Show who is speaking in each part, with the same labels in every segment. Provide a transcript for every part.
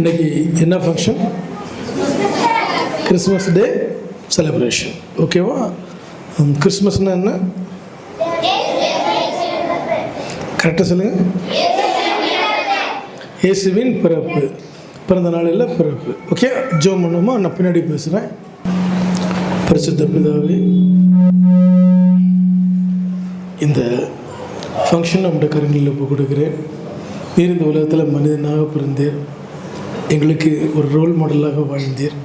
Speaker 1: இன்றைக்கி என்ன function? Christmas day celebration. ஓகேவா? கிறிஸ்மஸ்னால் என்ன? கரெக்டாக சொல்லுங்கள். இயேசுவின் பிறப்பு, பிறந்த நாளில் பிறப்பு. ஓகே, ஜோம் பண்ணுவோமா? நான் பின்னாடி பேசுகிறேன். பரிசுத்த பிதாவே, இந்த ஃபங்க்ஷன் நம்முடைய கரங்களில் இப்போ கொடுக்குறேன். நீர் இந்த உலகத்தில் மனிதனாக பிறந்தீர், எங்களுக்கு ஒரு ரோல் மாடலாக வாழ்ந்தீர்.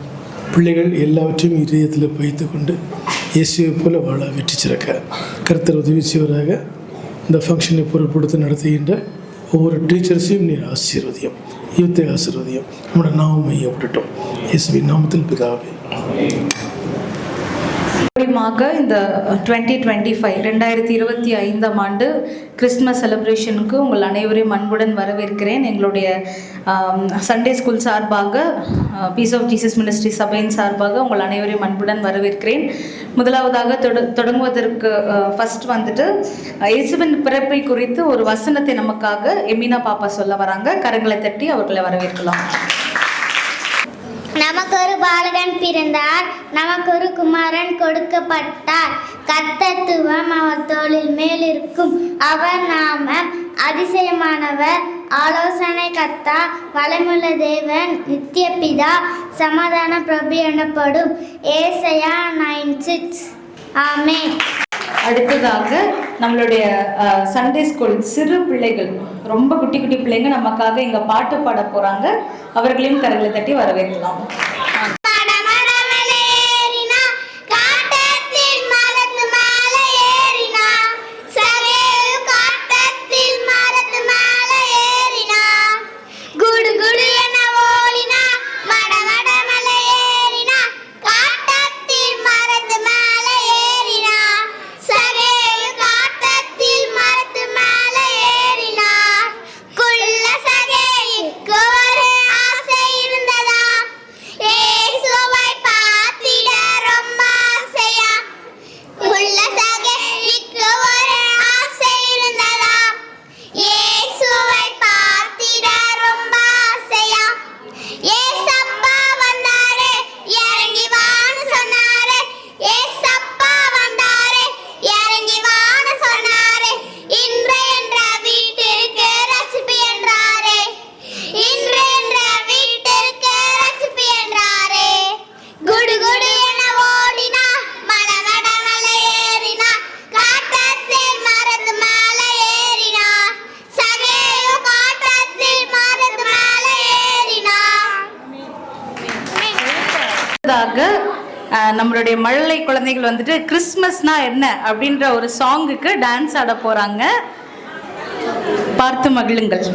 Speaker 1: பிள்ளைகள் எல்லாவற்றையும் இதயத்தில் வைத்து கொண்டு இயேசுவை போல வாழ வெற்றி சிறக்க கர்த்தர் உதவி செய்வராக. இந்த ஃபங்க்ஷனை பொருட்படுத்தி நடத்துகின்ற ஒவ்வொரு டீச்சர்ஸையும் நீ ஆசீர்வதியும், யூத்தை ஆசீர்வதியும். நம்மளோட நாமம் மையப்படட்டும் இயேசுவின் நாமத்தில் பிதாவே.
Speaker 2: இந்த 2025 ஆண்டு கிறிஸ்மஸ் செலிப்ரேஷனுக்கு உங்கள் அனைவரையும் அன்புடன் வரவேற்கிறேன். எங்களுடைய சண்டே ஸ்கூல் சார்பாக, பீஸ் ஆஃப் ஜீசஸ் மினிஸ்ட்ரி சபையின் சார்பாக உங்கள் அனைவரையும் அன்புடன் வரவேற்கிறேன். முதலாவதாக தொடங்குவதற்கு ஃபர்ஸ்ட் வந்துட்டு இயேசுவின் பிறப்பை குறித்து ஒரு வசனத்தை நமக்காக எமினா பாப்பா சொல்ல வராங்க. கரங்களை தட்டி அவர்களை வரவேற்கலாம்.
Speaker 3: நமக்கு ஒரு பாலகன் பிறந்தார், நமக்கு ஒரு குமாரன் கொடுக்கப்பட்டார். கர்த்தத்துவம் அவர் தோளின் மேல் இருக்கும். அவர் நாமம் அதிசயமானவர், ஆலோசனை கர்த்தா, வளமுள்ள தேவன், நித்திய பிதா, சமாதான பிரபு எனப்படும். ஏசாயா 9:6. ஆமென்.
Speaker 2: அடுத்ததாக நம்மளுடைய சண்டே ஸ்கூல் சிறு பிள்ளைகள், ரொம்ப குட்டி குட்டி பிள்ளைங்க நமக்காக இங்கே பாட்டு பாட போகிறாங்க. அவர்களையும் கரங்களை தட்டி வரவேற்கலாம். நம்மளுடைய மழலை குழந்தைகள் வந்துட்டு கிறிஸ்மஸ்னா என்ன அப்படின்ற ஒரு சாங்குக்கு டான்ஸ் ஆட போறாங்க. பார்த்து மகிழுங்கள்.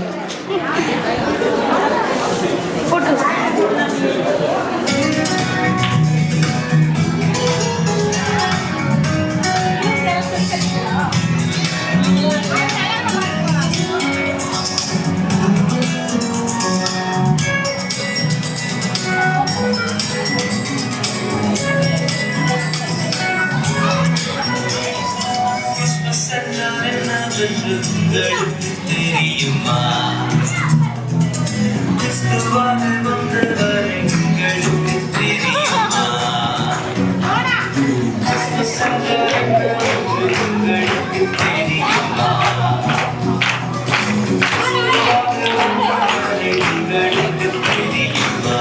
Speaker 4: உங்களுக்கு தெரியுமா? கிறிஸ்துவாக வந்தவர் எங்களுக்கு தெரியுமா? கிறிஸ்துமஸ் உங்களுக்கு தெரியுமா? கிறிஸ்துவாக வந்தவர் எங்களுக்கு தெரியுமா?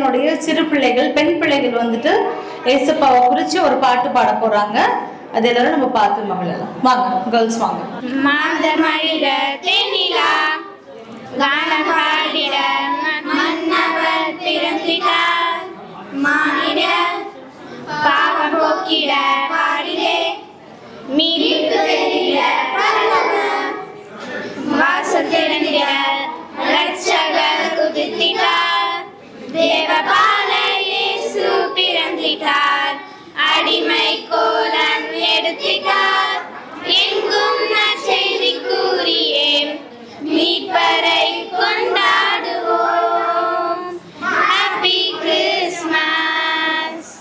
Speaker 2: சபையினுடைய சிறு பிள்ளைகள், பெண் பிள்ளைகள் வந்துட்டு ஏசப்பாவை குறித்து ஒரு பாட்டு பாட போகிறாங்க. அது எல்லாரும் நம்ம பார்த்து மகிழலாம். வாங்க கேர்ள்ஸ் வாங்க.
Speaker 3: மாந்தமழிட தேனிலா கானம் பாடிட மன்னவர் பிறந்திட்டார். மானிட பாவம் போக்கிட பாடிலே மீட்பு பெறிட வாசல் திறந்திட ரட்சகர் குதித்திட்டார். தேவபாலன் இயேசு பிறந்திட்டார். அடிமை கோலம் எடுத்திட்டார். எங்கும் நற்செய்தி கூறியே மீட்பரை கொண்டாடுவோம். Happy Christmas,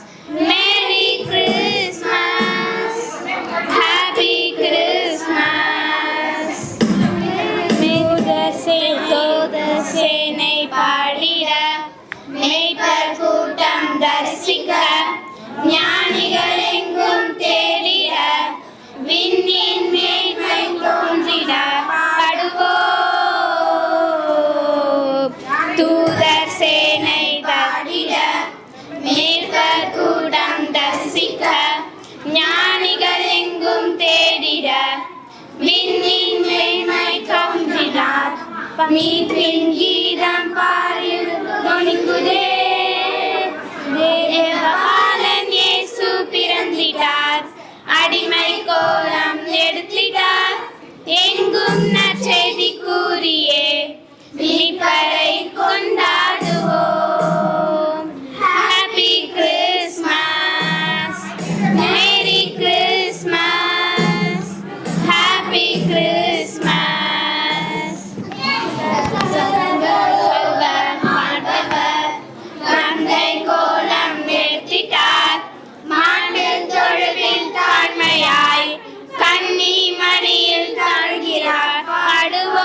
Speaker 3: merry Christmas, happy Christmas. சேனை பாடிட மேய்ப்பர் கூட்டம் தரிசிக்க ஞானிகள் எங்கும் தேடிட விண்ணின் மேன்மை தோன்றிட பாடுவோம். தூதர் சேனை பாடிட மேய்ப்பர் கூட்டம் தரிசிக்க ஞானிகள் எங்கும் தேடிட விண்ணின் மேன்மை தோன்றினார். மீட்பின் கீதம் பாடிடுதே. தேவபாலன் இயேசு பிறந்திட்டார். அடிமை கோலம் எடுத்திட்டார். எங்கும் நற்செய்தி கூறியே மீட்பரை கொண்டாடுவோம். Happy Christmas, merry Christmas, happy Christmas. தந்தை கோலம் எடுத்திட்டார். மாண்டில் தொழுவில் தாழ்மையாய் கன்னி மடியில் தாழ்கிறார். பாடுவோம்.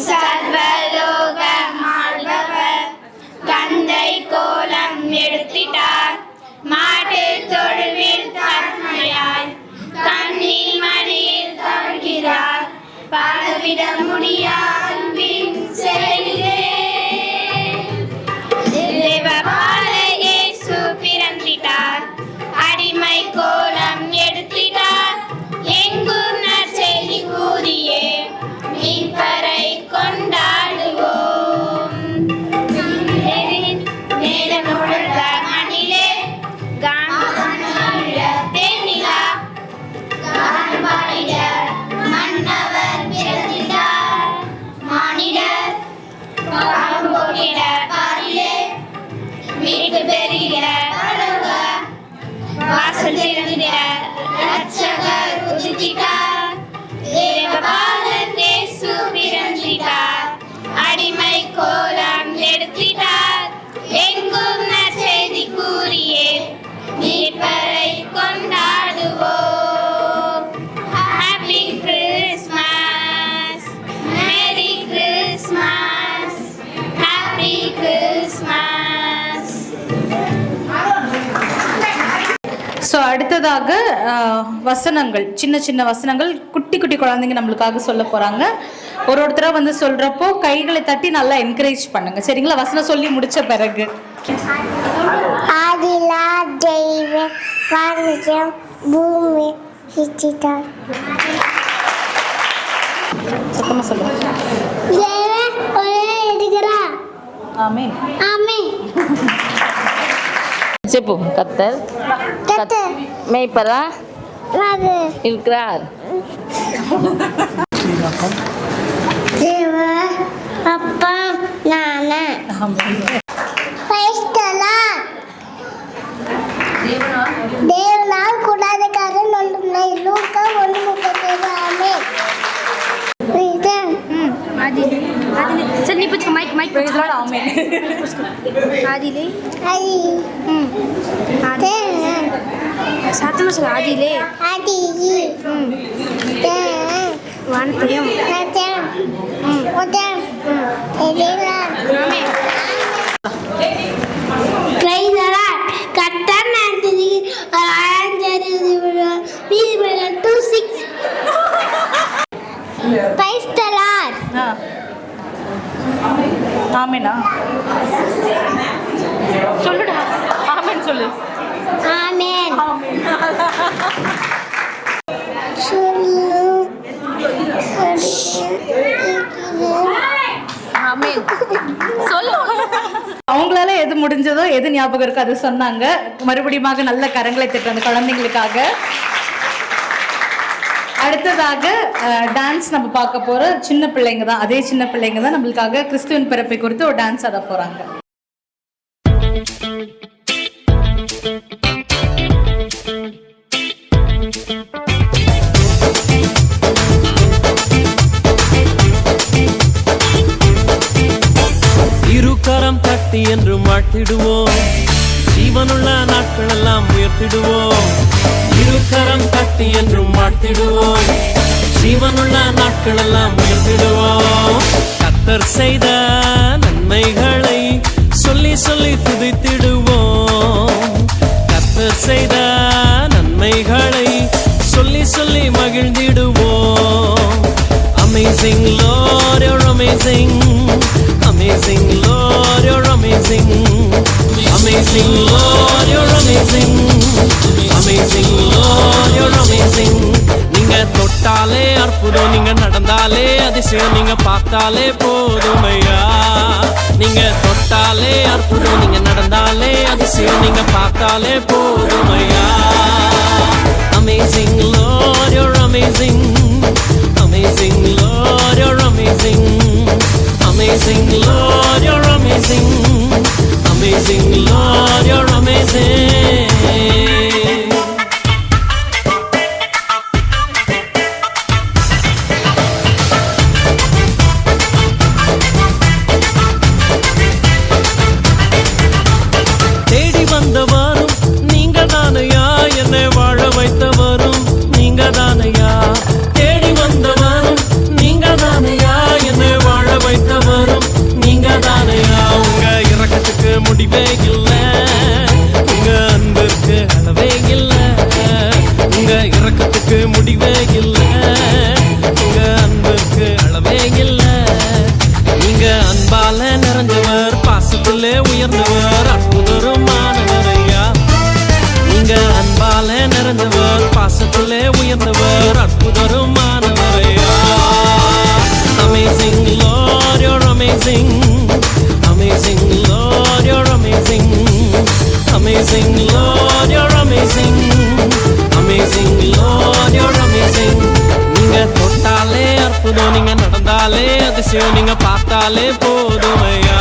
Speaker 3: சர்வலோக மாழ்பவர் தந்தை கோலம் எடுத்திட்டார். மாட்டில் தொழுவில் தாழ்மையாய் கன்னி மடியில் தாழ்கிறார். பாடவிட முடியாத செயலிலே தேவபாலன் இயேசு பிறந்திட்டார். அடிமை கோலம் எடுத்திட்டார். எங்கும் நற்செய்தி கூறியே மீட்பரை கொண்டாடுவோம். நேரம் முழுக்க மண்ணிலே தேனிலா கானம் பாடிட மன்னவர் பிறந்திட்டார். மானிடர் பாவம் போக்கிட பாரிலே மீட்பு பெறிட வாசல் திறந்திட ரட்சகர் உதித்திட்டார். தேவபாலன் இயேசு பிறந்திட்டார். அடிமை கோலம் எடுத்திட்டார். எங்கும் நற்செய்தி கூறியே மீட்பரை கொண்டாடுவோம். Happy Christmas, merry Christmas, happy Christmas.
Speaker 2: So அடுத்ததாக வசனங்கள், சின்ன சின்ன வசனங்கள் குட்டி குட்டி குழந்தைங்க நம்மளுக்காக சொல்ல போகிறாங்க. ஒருத்தராக வந்து சொல்கிறப்போ கைகளை தட்டி நல்லா என்கரேஜ் பண்ணுங்க, சரிங்களா? வசனம் சொல்லி முடித்த பிறகு.
Speaker 3: ஆதிலா தெய்வ வானஜம் பூமி சிச்சிட்டார்.
Speaker 2: சத்தமாக சொல்லுங்க.
Speaker 3: தேவ ஒரே எடுக்கிறா.
Speaker 2: ஆமென்.
Speaker 3: ஆமென்.
Speaker 5: చెప్పు கத்தர் மேய்ப்பரா இருக்கிறார்.
Speaker 3: தேவ அப்பா நானே தேவனால் கூடாத காரணம் ஒன்றுமில்லை. லூக்கா 1:37. ஆமென்.
Speaker 6: सर नहीं पूछ माइक माइक पूछ
Speaker 2: ஆமென்.
Speaker 6: आदिले
Speaker 3: ஆதி
Speaker 6: साथ में सर आदिले
Speaker 3: ஆதி
Speaker 6: वानतयम
Speaker 3: நச்சம் உதம் எதிரா.
Speaker 6: आमेन.
Speaker 3: Praise the Lord. கர்த்தர் நடத்தி ஒரு ஆயஞ்சரி நீதிமன்றம் 2:6. Praise the Lord.
Speaker 2: ஆமெனா?
Speaker 5: சொல்லுடா ஆமென் சொல்லு.
Speaker 3: ஆமென் சொல்லு
Speaker 5: ஆமென் சொல்லு.
Speaker 2: அவங்களால எது முடிஞ்சதோ எது ஞாபகம் இருக்கோ அது சொன்னாங்க. மறுபடியும் நல்ல கரங்களை தட்டுற அந்த குழந்தைங்களுக்காக. அடுத்ததாக டான்ஸ் நம்ம பார்க்க போற சின்ன பிள்ளைங்க தான். அதே சின்ன பிள்ளைங்க தான் நம்மளுக்காக கிறிஸ்துவின் பிறப்பை குறித்து ஒரு டான்ஸ் ஆட போறாங்க.
Speaker 7: இருகரம் தட்டி என்று வாழ்த்திடுவோம், ஜீவனுள்ள நாட்கள் எல்லாம் உயர்த்திடுவோம். இருகரம் தட்டி என்றும் வாழ்த்திடுவோம், ஜீவனுள்ள நாட்கள் எல்லாம் உயர்த்திடுவோம். கர்த்தர் செய்த நன்மைகளை சொல்லி சொல்லி துதித்திடுவோம். கர்த்தர் செய்த நன்மைகளை சொல்லி சொல்லி மகிழ்ந்திடுவோம். Amazing Lord, you're amazing. Amazing Lord, you're amazing. Amazing Lord, you're amazing. Amazing Lord, you're amazing. நீங்க தொட்டாலே அற்புதம், நீங்க நடந்தாலே அதிசயம், நீங்க பார்த்தாலே போதுமையா. நீங்க தொட்டாலே அற்புதம், நீங்க நடந்தாலே அதிசயம், நீங்க பார்த்தாலே போதுமையா. Amazing Lord, you're amazing. Amazing Lord, you're amazing. Amazing Lord, you're amazing. Amazing Lord, you're amazing. தேடி வந்தவரும் நீங்க தானையா, என்னை வாழ வைத்தவரும் நீங்க தானையா. தேடி வந்தவரும் நீங்க தானையா, என்னை வாழ வைத்தவரும் நீங்க தானையா. உங்க இரக்கத்துக்கு முடிவே இல்லை, உங்க அன்பிற்கு அளவே இல்லை. உங்க இரக்கத்துக்கு முடிவே இல்லை, உங்க அன்பிற்கு அளவே இல்லை. நீங்க அன்பால நிறைஞ்சவர், பாசத்திலே உயர்ந்தவர், அற்புதருமானவர் ஐயா. நீங்க அன்பால நிறைஞ்சவர், பாசத்திலே உயர்ந்தவர், அற்புதருமானவர் ஐயா. Amazing Lord, you're amazing. Amazing Lord, you're amazing. Amazing Lord, you're amazing. Amazing Lord, you're amazing. நீங்க தொட்டாலே அற்புதம், நீங்க நடந்தாலே அதிசயம், நீங்க பார்த்தாலே போதுமையா.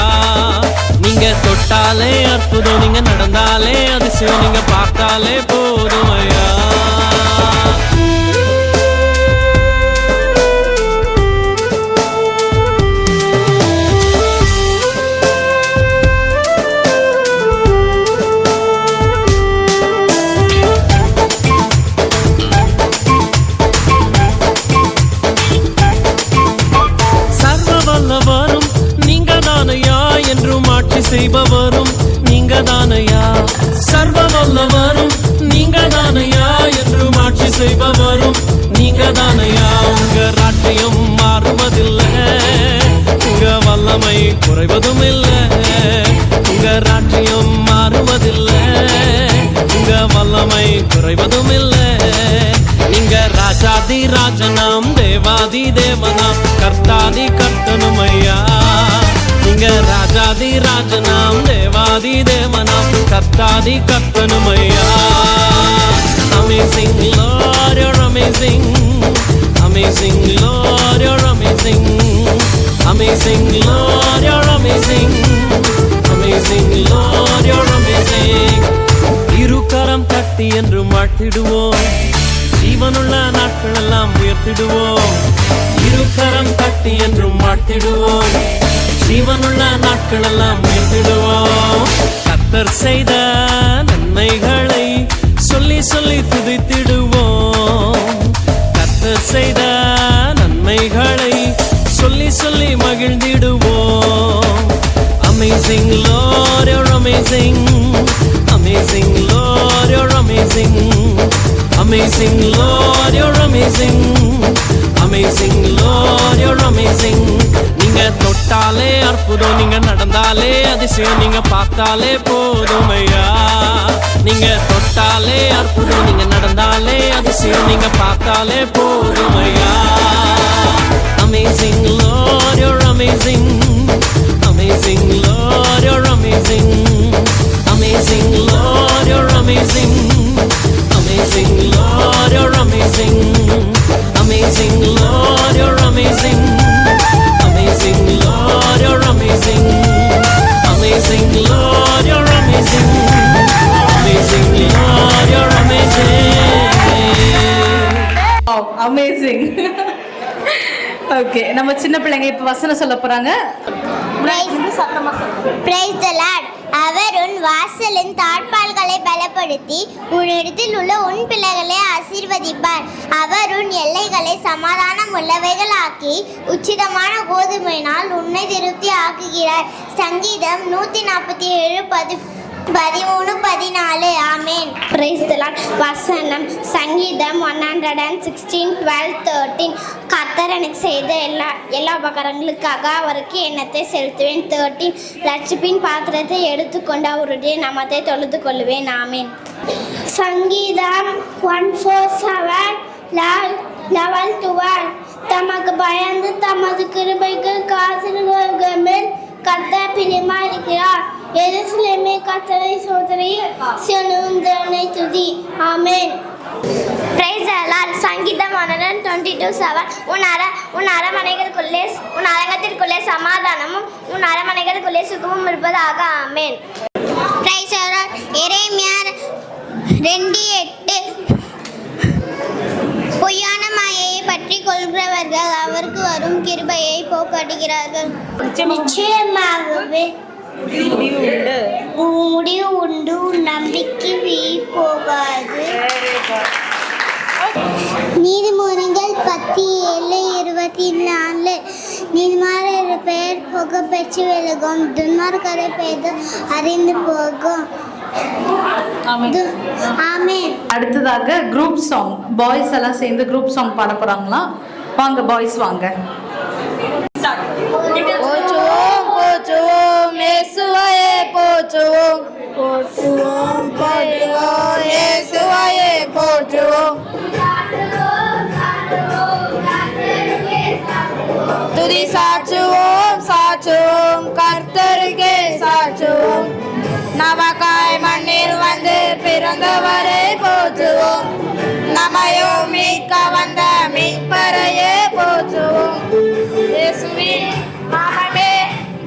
Speaker 7: நீங்க தொட்டாலே அற்புதம், நீங்க நடந்தாலே அதிசயம், நீங்க பார்த்தாலே போதுமையா. செய்பவரும் நீங்க தானையா. சர்வ வல்லவரும் நீங்க தானையா, என்றும் ஆட்சி செய்பவரும் நீங்க தானையா. உங்க ராஜ்யம் மாறுவதில்லை, உங்க வல்லமை குறைவதும் இல்லை. உங்க ராஜ்யம் மாறுவதில்லை, உங்க வல்லமை குறைவதும் இல்லை. நீங்க ராஜாதி ராஜனாம், தேவாதி தேவனாம், கர்த்தாதி கர்த்தனுமையா. நீங்க ராஜாதி ராஜனாம், தேவாதி தேவனாம், கர்த்தாதி கர்த்தனுமையா. Amazing Lord, you're amazing. Amazing Lord, you're amazing. Amazing Lord, you're amazing. Amazing Lord, you're amazing. இருகரம் தட்டி என்று வாழ்த்திடுவோம், ஜீவனுள்ள நாட்கள் எல்லாம் உயர்த்திடுவோம். இருகரம் தட்டி என்றும் வாழ்த்திடுவோம், ஜீவனுள்ள நாட்கள் எல்லாம் உயர்த்திடுவோம். கர்த்தர் செய்த நன்மைகளை சொல்லி சொல்லி துதித்திடுவோம். கர்த்தர் செய்த நன்மைகளை சொல்லி சொல்லி மகிழ்ந்திடுவோம். Amazing Lord, you're amazing. Amazing Lord, you're amazing. Amazing Lord, you're amazing. amazing Lord, you're amazing. நீங்க தொட்டாலே அற்புதம், நீங்க நடந்தாலே அதிசயம், நீங்க பார்த்தாலே போதும் ஐயா. நீங்க தொட்டாலே அற்புதம், நீங்க நடந்தாலே அதிசயம், நீங்க பார்த்தாலே போதும் ஐயா. Amazing Lord, you're amazing. Amazing Lord, you're amazing. Amazing Lord, you're amazing. Amazing Lord, you're amazing. Amazing Lord, you're amazing. Amazing Lord, you're amazing. Amazing Lord, you're amazing. Amazing Lord, you're amazing.
Speaker 2: Amazing. Okay, நம்ம சின்ன பிள்ளைங்க இப்போ வசனம் சொல்ல போறாங்க.
Speaker 3: Praise the Lord. அவர் உன் வாசலின் தாழ்பால்களை பலப்படுத்தி உன்னிடத்தில் உள்ள உன் பிள்ளைகளை ஆசீர்வதிப்பார். அவர் உன் எல்லைகளை சமாதானம் உள்ளவைகளாக்கி உச்சிதமான கோதுமையினால் உன்னை திருப்தி ஆக்குகிறார். சங்கீதம் 147:13-14. ஆமென்.
Speaker 6: Praise the Lord. வசனம் சங்கீதம் 116:12-13. கர்த்தர் எனக்கு செய்த எல்லா உபகாரங்களுக்காக அவருக்கு எண்ணத்தை செலுத்துவேன். 13. ரட்சிப்பின் பாத்திரத்தை எடுத்துக்கொண்டு அவருடைய நாமத்தை தொழுது கொள்வேன். ஆமென். சங்கீதம் 147:11-12. தமக்கு பயந்து தமது கிருபைக்கு காத்திருக்கிறவர்கள் மேல் கர்த்தர் பிரியமா இருக்கிறார். எருசலேமே கர்த்தரை சோதரி, சியோனை துதி. ஆமென்.
Speaker 3: Praise the Lord. சங்கீதம் 122:7. உன் அரமனைகளுக்குள்ளே உன் அரங்கத்திற்குள்ளே சமாதானமும் உன் அரமனைகளுக்குள்ளே சுகமும் இருப்பதாக. ஆமென். Praise the Lord. எரேமியா 2:8. பொய்யான மாயையை பற்றி கொள்கிறவர்கள் அவருக்கு வரும் கிருபையை போக்காட்டுகிறார்கள். நிச்சயமாகவே முடிவு உண்டு, நம்பிக்கை வீண் போகாது. நீதிமொழிகள் 10:7-24. நீதிமான் பெயர் புக பெற்று விலகும், துன்மார்க்கரை பெயர் அறிந்து போகும். ஆமென்.
Speaker 2: அடுத்ததாக குரூப் சாங். பாய்ஸ் எல்லாம் சேர்ந்து குரூப் சாங் பாட போறாங்களா? வாங்க பாய்ஸ் வாங்க.
Speaker 5: போற்றுவோம் போற்றுவோம் இயேசுவையே போற்றுவோம். போற்றுவோம் போற்றுவோம் இயேசுவையே போற்றுவோம். துதி சாற்றுவோம் சாற்றுவோம் கர்த்தருக்கே சாற்றுவோம். நமக்காய் மண்ணில் வந்து பிறந்தவரை போற்றுவோம். நம்மையும் மீட்க வந்த மீட்பரையே போற்றுவோம். இயேசுவின் நாமமே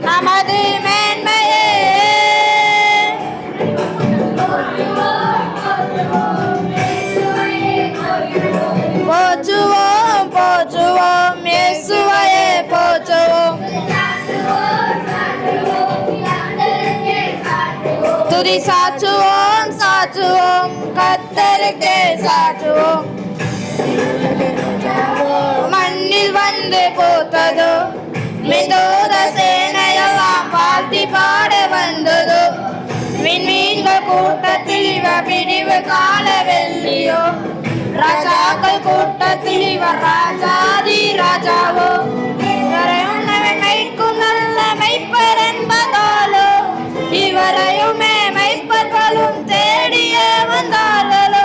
Speaker 5: நமது மேன்மையே. போற்றுவோம் போற்றுவோம் இயேசுவையே போற்றுவோம். துதி சாற்றுவோம் சாற்றுவோம் கர்த்தருக்கே சாற்றுவோம். மண்ணில் வந்து போத்ததோ மிதோத சேனையெல்லாம் வாழ்த்தி பாட வந்ததோ. விண்மீன்கள் கூட்டத்தில் இவர் பிடிவு கால வெள்ளியோ. ராஜாக்கள் கூட்டத்தில் இவர் ராஜாதி ராஜாவோ. இவரை உன்னவன் மைக்கும் நல்ல மைப்பர் என்பதாலோ. இவரையுமே மைப்பர்களும் தேடிய வந்தார்களோ.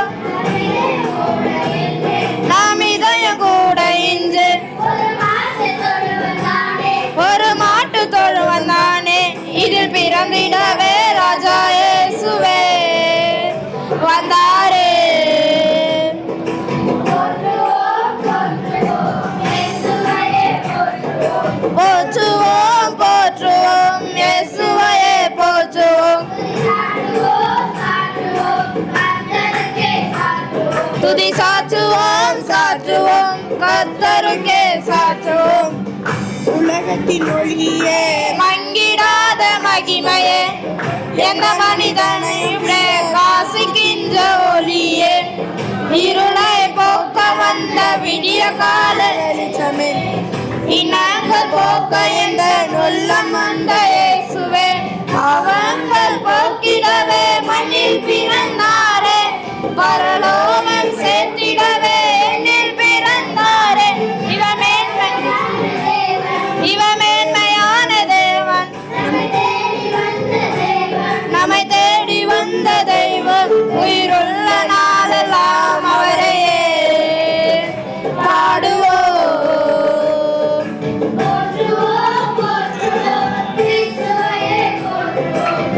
Speaker 5: நாம் இதயம் கூட இன்று ஒரு மாட்டு தொழுவன் தானே. இதில் பிறந்திடவே ராஜா இயேசுவே வந்தாரே. போற்றுவோம் போற்றுவோம் இயேசுவையே போற்றுவோம். துதி சாற்றுவோம் சாற்றுவோம் கர்த்தருக்கே சாற்றுவோம். உலகத்தின் ஒளியே மங்கிடாத மகிமையே, எந்த மனிதனையும் பிரகாசிக்கின்ற ஒளியே. இருளை போக்க வந்த விடிய கால வெளிச்சமே, இனங்கள் போக்க எந்த நொல்லம் வந்த இயேசுவே. அவங்கள் போக்கிடவே மண்ணில் பிறந்தாரே, பரலோகம் சேர்த்திடவே என்னில் பிறந்தாரே. இவன் நம்மை தேடி வந்த தெய்வம் உயிருள்ள நாளெல்லாம் அவரையே பாடுவோம்.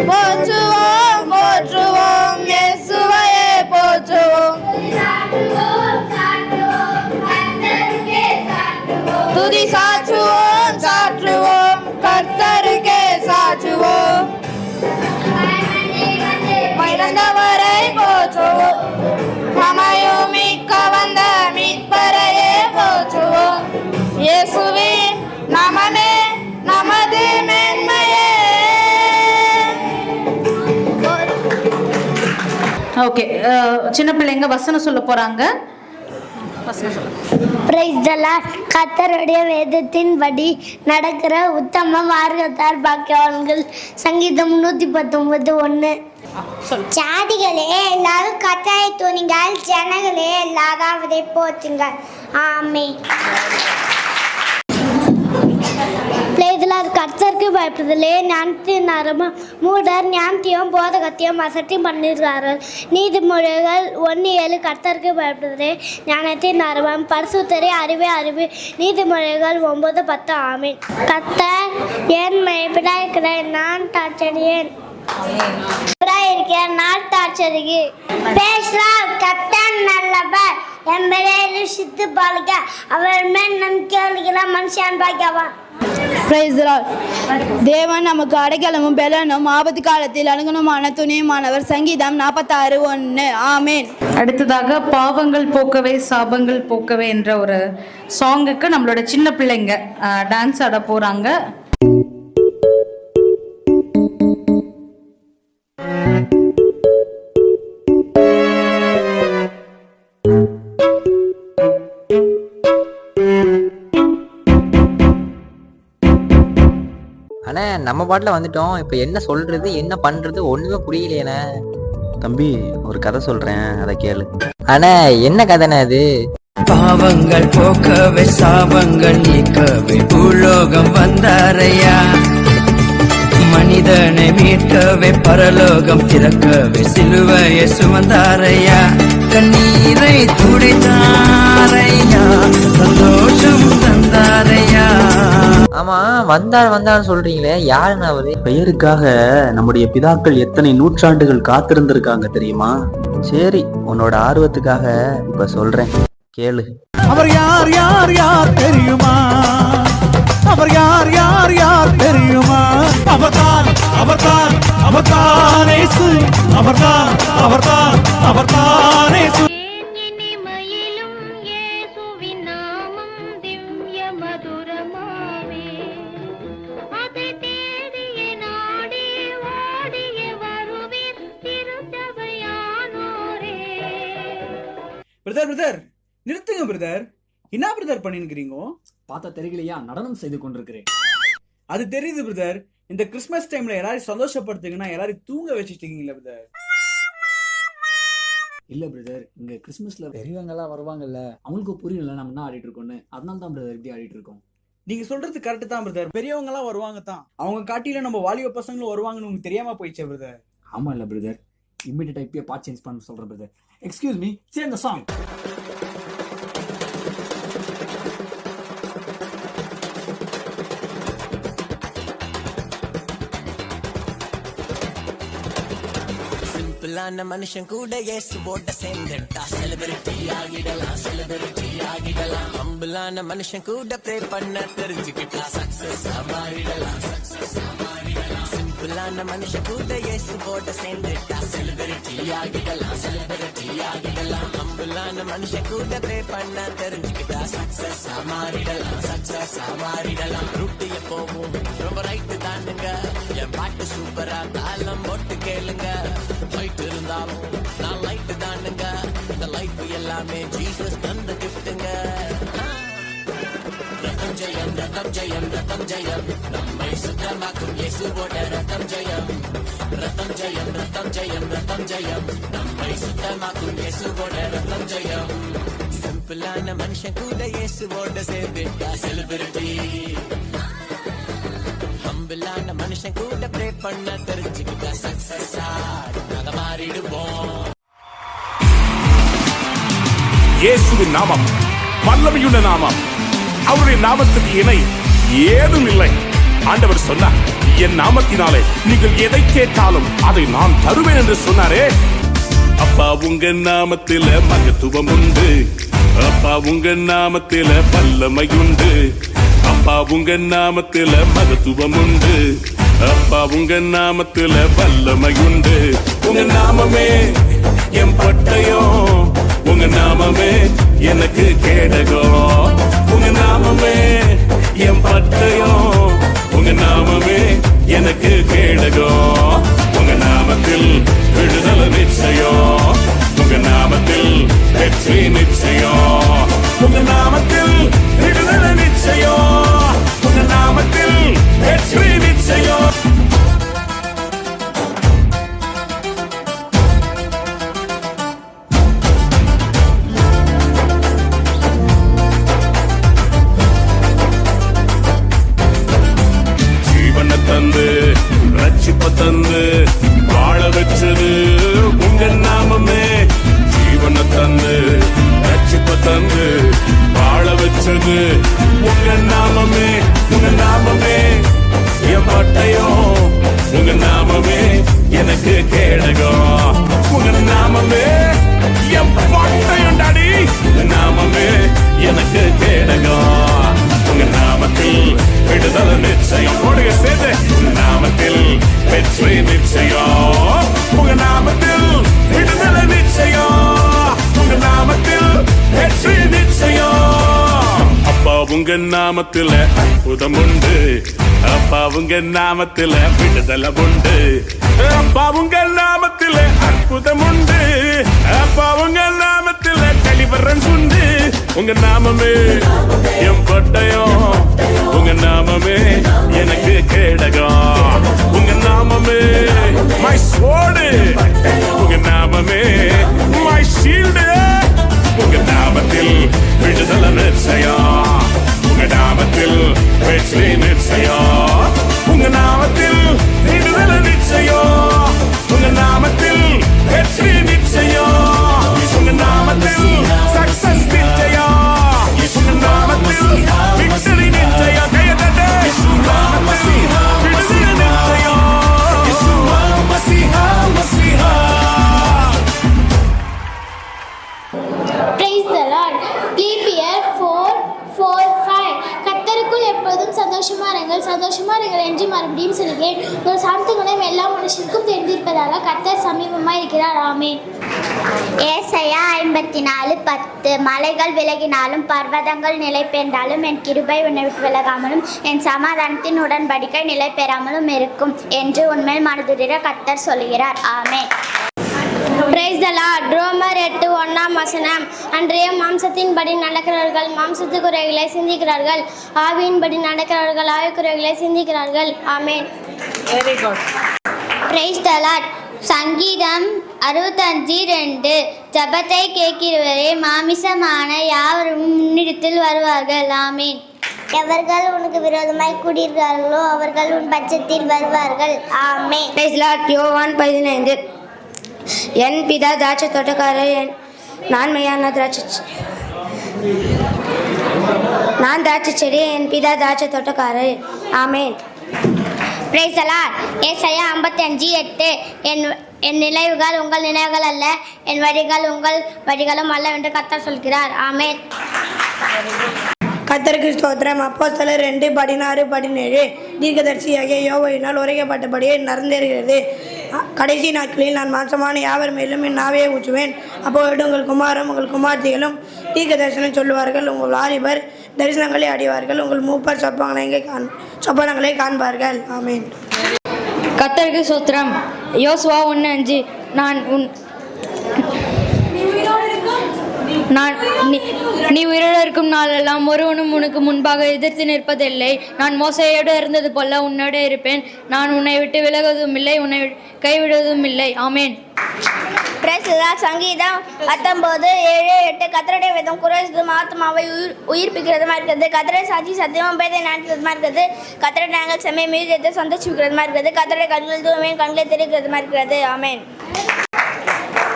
Speaker 5: போற்றுவோம் போற்றுவோம் இயேசுவையே போற்றுவோம். துதி சாற்றுவோம் சாற்றுவோம் கர்த்தருக்கே சாற்றுவோம். மறைந்தவரை போற்றுவோம் நம்மையும் மீட்க வந்த மீட்பரையே போற்றுவோம். இயேசுவே நாமமே நமது மேன்மையே.
Speaker 2: ஓகே, சின்ன பிள்ளைங்க வசனம் சொல்ல போறாங்க. வசனம் சொல்ல.
Speaker 3: Praise the Lord. கர்த்தருடைய வேதத்தின்படி நடக்கிற உத்தம மார்க்கத்தார் பாக்கியவான்கள். சங்கீதம் 119:1. ஜாதிகளே எல்லாரும் கர்த்தரை துணிங்கள், ஜனங்களே எல்லாரும் அவரை போற்றுங்கள். ஆமென். கர்த்தருக்கு பயப்படுதலே ஞானத்தின் நரமும் மூடர் ஞானத்தையும் போதகத்தையும் அசட்டி பண்ணிருக்கார்கள். நீதிமொழிகள் 1:7. கர்த்தருக்கு பயப்படுதலே ஞானத்தின் நரமும் பரிசுத்தரே அறிவே அறிவு. நீதிமொழிகள் 9:10. ஆமென். கர்த்தர் என் மேய்ப்பராய் இருக்கிறேன், நான் தாட்சணியேன். நான் தாட்சணிக்கு பேசலாம். கர்த்தர் நல்லவர், என் மேலே சித்து பாலிக்க அவர் மேல் நம்பிக்கை வைக்கிற மனுஷன் பாக்கியவான்.
Speaker 5: தேவன் நமக்கு அடைக்கலமும் பெலனும் ஆபத்து காலத்தில் அணுகணுமான துணையுமானவர். சங்கீதம் 46:1. ஆமென்.
Speaker 2: அடுத்ததாக பாவங்கள் போக்கவே சாபங்கள் போக்கவே என்ற ஒரு சாங்குக்கு நம்மளோட சின்ன பிள்ளைங்க டான்ஸ் ஆட போறாங்க.
Speaker 8: அண்ணே நம்ம பாட்டில் வந்துட்டோம். இப்போ என்ன சொல்றது என்ன பண்றது ஒண்ணுமே புரியலையேண்ணே.
Speaker 9: தம்பி ஒரு கதை சொல்றேன், அதை கேளு.
Speaker 8: அண்ணே என்ன கதைண்ணே அது?
Speaker 4: பாவங்கள் போக்கவே சாபங்கள் நீக்கவே பூலோகம் வந்தாரையா. மனிதனை மீட்கவே பரலோகம் திறக்கவே சிலுவையை சுமந்தாரையா. கண்ணீரை துடைத்தாரையா, சந்தோஷம் தந்தாரையா.
Speaker 8: ஆமா, வந்தான்னு சொல்றீங்களே, யாருன்னு அவரு?
Speaker 9: பெயருக்காக நம்முடைய பிதாக்கள் எத்தனை நூற்றாண்டுகள் காத்திருந்திருக்காங்க தெரியுமா? சரி, உன்னோட ஆர்வத்துக்காக இப்ப சொல்றேன், கேளு.
Speaker 10: அவர் யார் யார் யார் தெரியுமா? அவர் யார் யார் யார் தெரியுமா? அவர்தான் அவர்தான் அவர்தான் இயேசு. அவர்தான் அவர்தான் அவர்தான் இயேசு.
Speaker 11: பிரதர் நிறுத்துங்க பிரதர். என்ன பிரதர் பண்ணிருக்கிறீங்க?
Speaker 12: பார்த்தா தெரியலையா? நடனம் செய்து கொண்டிருக்கிறேன்.
Speaker 11: அது தெரியுது பிரதர். இந்த கிறிஸ்மஸ் டைம்ல எல்லாரும் சந்தோஷப்படுத்துங்கன்னா எல்லாரும் தூங்க வச்சுட்டீங்களா பிரதர்?
Speaker 12: இல்ல பிரதர், இங்க கிறிஸ்மஸ்ல பெரியவங்க எல்லாம் வருவாங்கல்ல, அவங்களுக்கு புரியல நம்ம என்ன ஆடிட்டு இருக்கோம்னு. அதனால தான் பிரதர் இப்படி ஆடிட்டு இருக்கோம்.
Speaker 11: நீங்க சொல்றது கரெக்ட் தான் பிரதர். பெரியவங்க எல்லாம் வருவாங்க தான், அவங்க காட்டில நம்ம வாலிப பசங்களும் வருவாங்கன்னு உங்களுக்கு தெரியாம போயிடுச்சே பிரதர்.
Speaker 12: ஆமா இல்ல பிரதர், இமிடியேட்டா இப்பயே பார்ட் சேஞ்ச் பண்ண சொல்றேன் brother. Excuse me, change the song.
Speaker 4: சிம்பிளான மனுஷன் கூட இயேசுவோட சேர்ந்துட்டா செலிபிரிட்டி ஆகிடலாம், செலிபிரிட்டி ஆகிடலாம். ஹம்பிளான மனுஷன் கூட ப்ரே பண்ண தெரிஞ்சுக்கிட்டா சக்சஸ் மாறிடலாம், சக்சஸ் மாறிடலாம். சிம்பிளான மனுஷன் கூட இயேசுவோட சேர்ந்துட்டா செலிபிரிட்டி ஆகிடலாம், செலிபிரிட்டி ஆகிடலாம். ஹம்பிளான மனுஷன் கூட ப்ரே பண்ண தெரிஞ்சுக்கிட்டா சக்சஸ் மாறிடலாம், சக்சஸ் மாறிடலாம். ரூட்டு எப்போவும் ரொம்ப ரைட்டு தானுங்க, என் பாட்டு சூப்பரா தாளம் போட்டு கேளுங்க. லைட் இருந்தாலும் நான் லைட்டு தானுங்க, இந்த லைஃப் எல்லாமே ஜீசஸ் தந்த கிஃப்ட்டுங்க. ரத்தம் ஜெயம் ரத்தம் ஜெயம் ரத்தம் ஜெயம், நம்மை சுத்தமாக்கும் இயேசுவோட ரத்தம் ஜெயம். ரத்தம் ஜெயம் ரத்தம் ஜெயம் ரத்தம் ஜெயம், நம்மை சுத்தமாக்கும் இயேசுவோட ரத்தம் ஜெயம். சிம்பிளான மனுஷன் கூட இயேசுவோட சேர்ந்துட்டா செலிபிரிட்டி. ஹம்பிளான மனுஷன் கூட ப்ரே பண்ண தெரிஞ்சுக்கிட்டா சக்சஸ் மாறிடுவோம்.
Speaker 13: இயேசுவின் நாமம் வல்லமையுள்ள நாமம். அவருடைய நாமத்துக்கு இணை ஏதும் இல்லை. ஆண்டவர் சொன்னார், என் நாமத்தினாலே நீங்கள் எதை கேட்டாலும் அதை நான் தருவேன் என்று சொன்னாரே. அப்பா உங்க நாமத்தில மகத்துவம் உண்டு. அப்பா உங்க நாமத்தில வல்லமை உண்டு. அப்பா உங்க நாமத்தில மகத்துவம் உண்டு. அப்பா உங்க நாமத்தில வல்லமை உண்டு. உங்க நாமமே என் பட்டயம். உங்க நாமமே எனக்கு கேடகம். உங்க நாமமே என் பட்டயம். உங்க நாமமே எனக்கு கேடகம். உங்க நாமத்தில் விடுதலை நிச்சயம். உங்க நாமத்தில் வெற்றி நிச்சயம். உங்க நாமத்தில் விடுதலை நிச்சயம். உங்க நாமத்தில் வெற்றி நிச்சயம். தந்து ரட்சிப்ப தந்து வாழ வச்சது உங்க நாமமே. ஜீவனை தந்து ரட்சிப்ப தந்து வாழ வச்சது உங்க நாமமே. உங்க நாமமே என் பட்டயம். உங்க நாமமே எனக்கு கேடகம். உங்க நாமமே என் பட்டயம் டாடி. உங்க நாமமே எனக்கு கேடகம். உங்க நாமத்தில் விடுதலை நிச்சயம். ஓடுங்க சேர்ந்து. உங்க நாமத்தில் வெற்றி நிச்சயம். உங்க நாமத்தில் விடுதலை நிச்சயம். உங்க நாமத்தில் வெற்றி நிச்சயம். அப்பா உங்க நாமத்தில் அற்புதம் உண்டு. அப்பா உங்க நாமத்தில் விடுதலை உண்டு. அப்பா உங்க நாமத்தில் அற்புதம் உண்டு. அப்பா உங்க நாமத்தில் டெலிவரன்ஸ் உண்டு. உங்க நாமமே என் பட்டயம். உங்க நாமமே எனக்கு கேடகம். உங்க நாமமே மை ஸ்வோர்டு. உங்க நாமமே மை ஷீல்டு. உங்க நாமத்தில் விடுதலை நிச்சயம். உங்க நாமத்தில் வெற்றி நிச்சயம். உங்க நாமத்தில் விடுதலை நிச்சயம். உங்க நாமத்தில் வெற்றி நிச்சயம். உங்க நாமத்தில் சக்சஸ் நிச்சயம். உங்க நாமத்தில் விக்டரி நிச்சயம். கையதட்டே. நாமத்தில் விடுதலை நிச்சயம். மஸீஹா மஸீஹா.
Speaker 6: Praise the Lord. Philippians 4:4-5. கர்த்தருக்குள் எப்பொழுதும் சந்தோஷமா இருங்கள். சந்தோஷமா இருங்கள் என்று மறுபடியும் சொல்கிறேன். உங்கள் சாந்த குணம் எல்லா மனுஷனுக்கும் தெரிந்திருப்பதாக கர்த்தர் சமீபமாக இருக்கிறார். ஆமென்.
Speaker 3: ஏசாயா 54:10. மலைகள் விலகினாலும் பர்வதங்கள் நிலை பெயர்ந்தாலும் என் கிருபை உன்னை விட்டு விலகாமலும் என் சமாதானத்தின் உடன்படிக்கை நிலை பெறாமலும் இருக்கும் என்று உண்மையில் மனதுடைய கர்த்தர் சொல்கிறார். ஆமென்.
Speaker 6: Praise the Lord. ரோமர் 8:1 அன்றைய மாம்சத்தின்படி நடக்கிறவர்கள் மாம்சத்துக்குறைகளை சிந்திக்கிறார்கள். ஆவியின்படி நடக்கிறவர்கள் ஆவிக்குறைகளை சிந்திக்கிறார்கள். ஆமென்.
Speaker 2: Very good.
Speaker 3: Praise the Lord. சங்கீதம் 65:2. ஜபத்தை கேட்கிறவரே மாமிசமான யாவரும் முன்னிடத்தில் வருவார்கள். ஆமென். எவர்கள் உனக்கு விரோதமாய் கூடுகிறார்களோ அவர்கள் உன் பட்சத்தில் வருவார்கள். ஆமென்.
Speaker 5: Praise the Lord. யோவான் 15. என் பிதா திராட்சை தோட்டக்காரர், நான் மெய்யான திராட்சை செடி, என் பிதா திராட்சை தோட்டக்காரர். ஆமென்.
Speaker 3: Praise the Lord. ஏசாயா 55:8. என் நினைவுகள் உங்கள் நினைவுகள் அல்ல, என் வழிகள் உங்கள் வழிகளும் அல்ல என்று கர்த்தர் சொல்கிறார். ஆமென்.
Speaker 5: கர்த்தருக்கு ஸ்தோத்திரம். அப்போஸ்தலர் 2:16-17. தீர்க்கதரிசியாகிய யோவேலினால் உரைக்கப்பட்டபடியே நடந்தேறுகிறது. கடைசி நாட்களில் நான் மாம்சமான யாவர் மேலும் என் நாவையை ஊற்றுவேன். அப்போது உங்கள் குமாரும் உங்கள் குமார்த்திகளும் தீர்க்க தரிசனம் சொல்லுவார்கள். உங்கள் வாலிபர் தரிசனங்களை அடைவார்கள். உங்கள் மூப்பர் சொப்பனங்களை காண்பார்கள். ஆமென்.
Speaker 14: கர்த்தருக்கு ஸ்தோத்திரம். யோசுவா 1:5. நீ உயிரோடு இருக்கும் நாளெல்லாம் ஒருவனும் உனக்கு முன்பாக எதிர்த்து நிற்பதில்லை. நான் மோசையோடு இருந்தது போல உன்னோடு இருப்பேன். நான் உன்னை விட்டு விலகுவதும் இல்லை, உன்னை கைவிடுவதும் இல்லை. ஆமென்.
Speaker 6: சங்கீதம் 19:7-8. கர்த்தருடைய வேதம் குறைந்ததும் ஆத்மாவை உயிர்ப்பிக்கிறதுமா இருக்கிறது. கர்த்தருடைய சாட்சி சத்தியமும் பேதை நினைக்கிறதுமா இருக்கிறது. கர்த்தருடைய நாங்கள் செம்மை மீது சந்தோஷிக்கிறதுமா இருக்கிறது. கர்த்தருடைய கண்கள் தூய்மையும் கண்களை தெரிவிக்கிறதுமா இருக்கிறது. ஆமென்.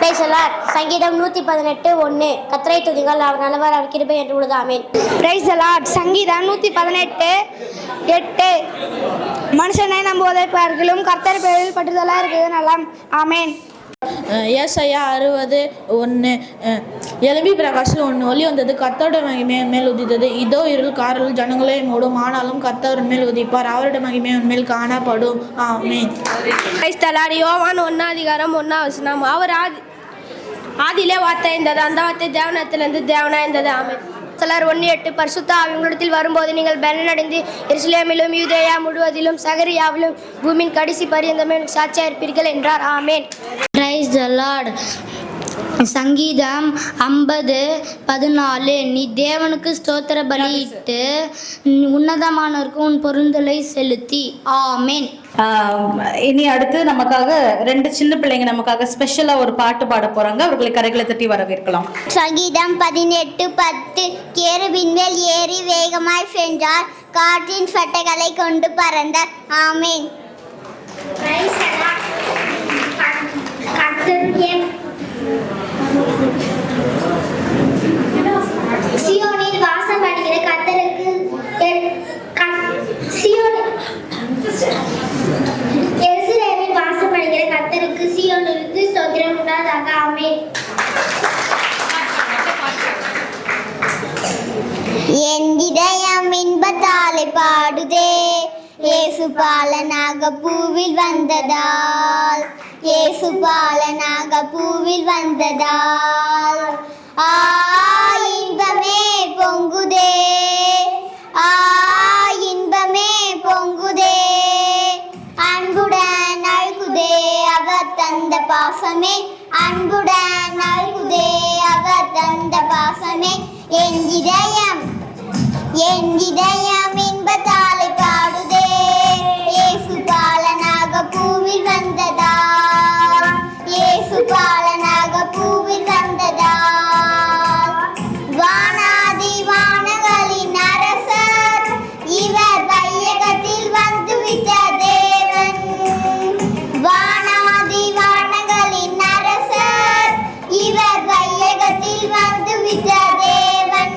Speaker 3: பிரைஸ் எல்லாம் சங்கீதம் 118:1 கர்த்தரை துதிங்கள் அவர் நல்லவர் அவர் கிருபை என்று உள்ளது ஆமென்.
Speaker 6: பிரைஸ் எல்லாம் சங்கீதம் 118:8 மனுஷனை நம்புவதை பார்க்கிலும் கர்த்தர் பேரில் பற்றுதலாக இருக்குது நலம் ஆமென்.
Speaker 14: ஏசாயா 60:1 எழும்பி பிரகாசம் 1 ஒளி வந்தது கர்த்தருடைய மகிமை மேல் உதித்தது இதோ இருள் காரில் ஜனங்களே மூடும் ஆனாலும் கர்த்தர் மேல் உதிப்பார் அவருடைய மகிமை உண்மையில் காணப்படும் ஆமென்.
Speaker 6: யோவான் 1:1 அவர் ஆதியிலே வார்த்தை இருந்தது அந்த வார்த்தை தேவனத்திலிருந்து தேவனா இருந்தது ஆமென். சிலர் 1:8 பரிசுத்த ஆவியினிடத்தில் வரும்போது நீங்கள் பலனடைந்து எருசலேமிலும் யூதேயா முழுவதிலும் சகரியாவிலும் பூமியின் கடைசி பரியந்தமே சாட்சியாக இருப்பீர்கள் என்றார் ஆமென்.
Speaker 3: Praise the Lord. சங்கீதம் 50:14 நீ தேவனுக்கு ஸ்தோத்திர பலியிட்டு உன்னதமானவருக்கு உன் பொருந்தலை செலுத்தி ஆமென்.
Speaker 2: இனி அடுத்து நமக்காக 2 சின்ன பிள்ளைங்க நமக்காக ஸ்பெஷலாக ஒரு பாட்டு பாட போகிறாங்க. அவர்களை கரைகளை தட்டி வரவேற்கலாம்.
Speaker 3: சங்கீதம் 18:10 கேருபின் மேல் ஏறி வேகமாய் சென்றார் காற்றின் சட்டைகளை கொண்டு பறந்தார் ஆமென். சியோனில் வாசம் பண்ணுகிற கர்த்தருக்கு எருசலேமில் வாசம் பண்ணுகிற கர்த்தருக்கு சீயோனிலிருந்து ஸ்தோத்திரம் உண்டாதாக ஆமென். என் இதயம் இன்பத்தாலே பாடுதே இயேசு பாலனாக பூவில் வந்ததால் இயேசு பாலனாக பூவில் வந்ததால் இன்பமே பொங்குதே இன்பமே பொங்குதே அன்புடன் அழுகுதே அவர் தந்த பாசமே அன்புடன் அழுகுதே அவர் தந்த பாசமே என் இதயம் இன்பத்தாலே பாடுதே இயேசு பாலனாக பூவில் வந்ததால் இயேசு பாலனாக பூவில் வந்ததால் வானாதி வானங்களின் அரசர் இவர் வையகத்தில் வந்துவிட்ட தேவன் வானாதி வானங்களின் அரசர் இவர் வையகத்தில் வந்துவிட்ட தேவன்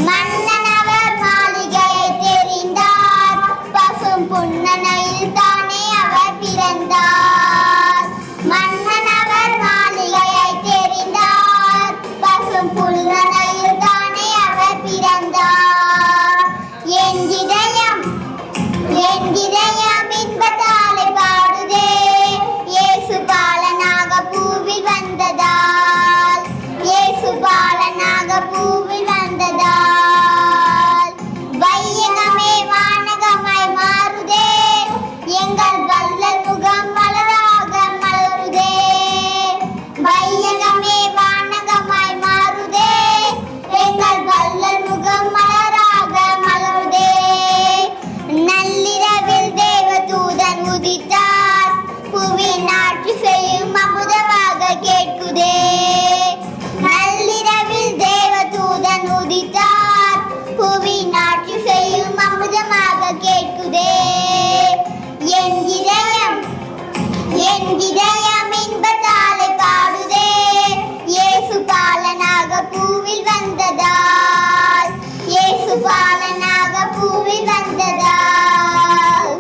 Speaker 3: மன்னனவர் மாளிகையை தெரிந்தார் பசும் புன்னனையில் தானே அவர் பிறந்தார் மன்னனவர் மாளிகையை தெரிந்தார் பசும் புன்னனையில் தானே அவர் பிறந்தார் என் இதயம் இன்பத்தாலே பாடுதே இயேசு பாலனாக பூவில் வந்ததால் இயேசு பாலனாக பூவில் வந்ததால் வையகமே வானகமாய் மாறுதே எங்கள் வல்லல் முகம் மலராக மலருதே வையகமே வானகமாய் மாறுதே எங்கள் வல்லல் முகம் மலராக மலருதே நள்ளிரவில் தேவதூதன் உதித்தார் புவி நாட்டு செய்யும் அமுதமாக கேட்குதே நள்ளிரவில் தேவதூதன் உதித்தார் புவி நாட்டு செய்யும் அமுதமாக கேட்குதே என் இதயம் இன்பத்தாலே பாடுதே இயேசு பாலனாக பூவில் வந்ததால் இயேசு பாலனாக பூவில் வந்ததால்.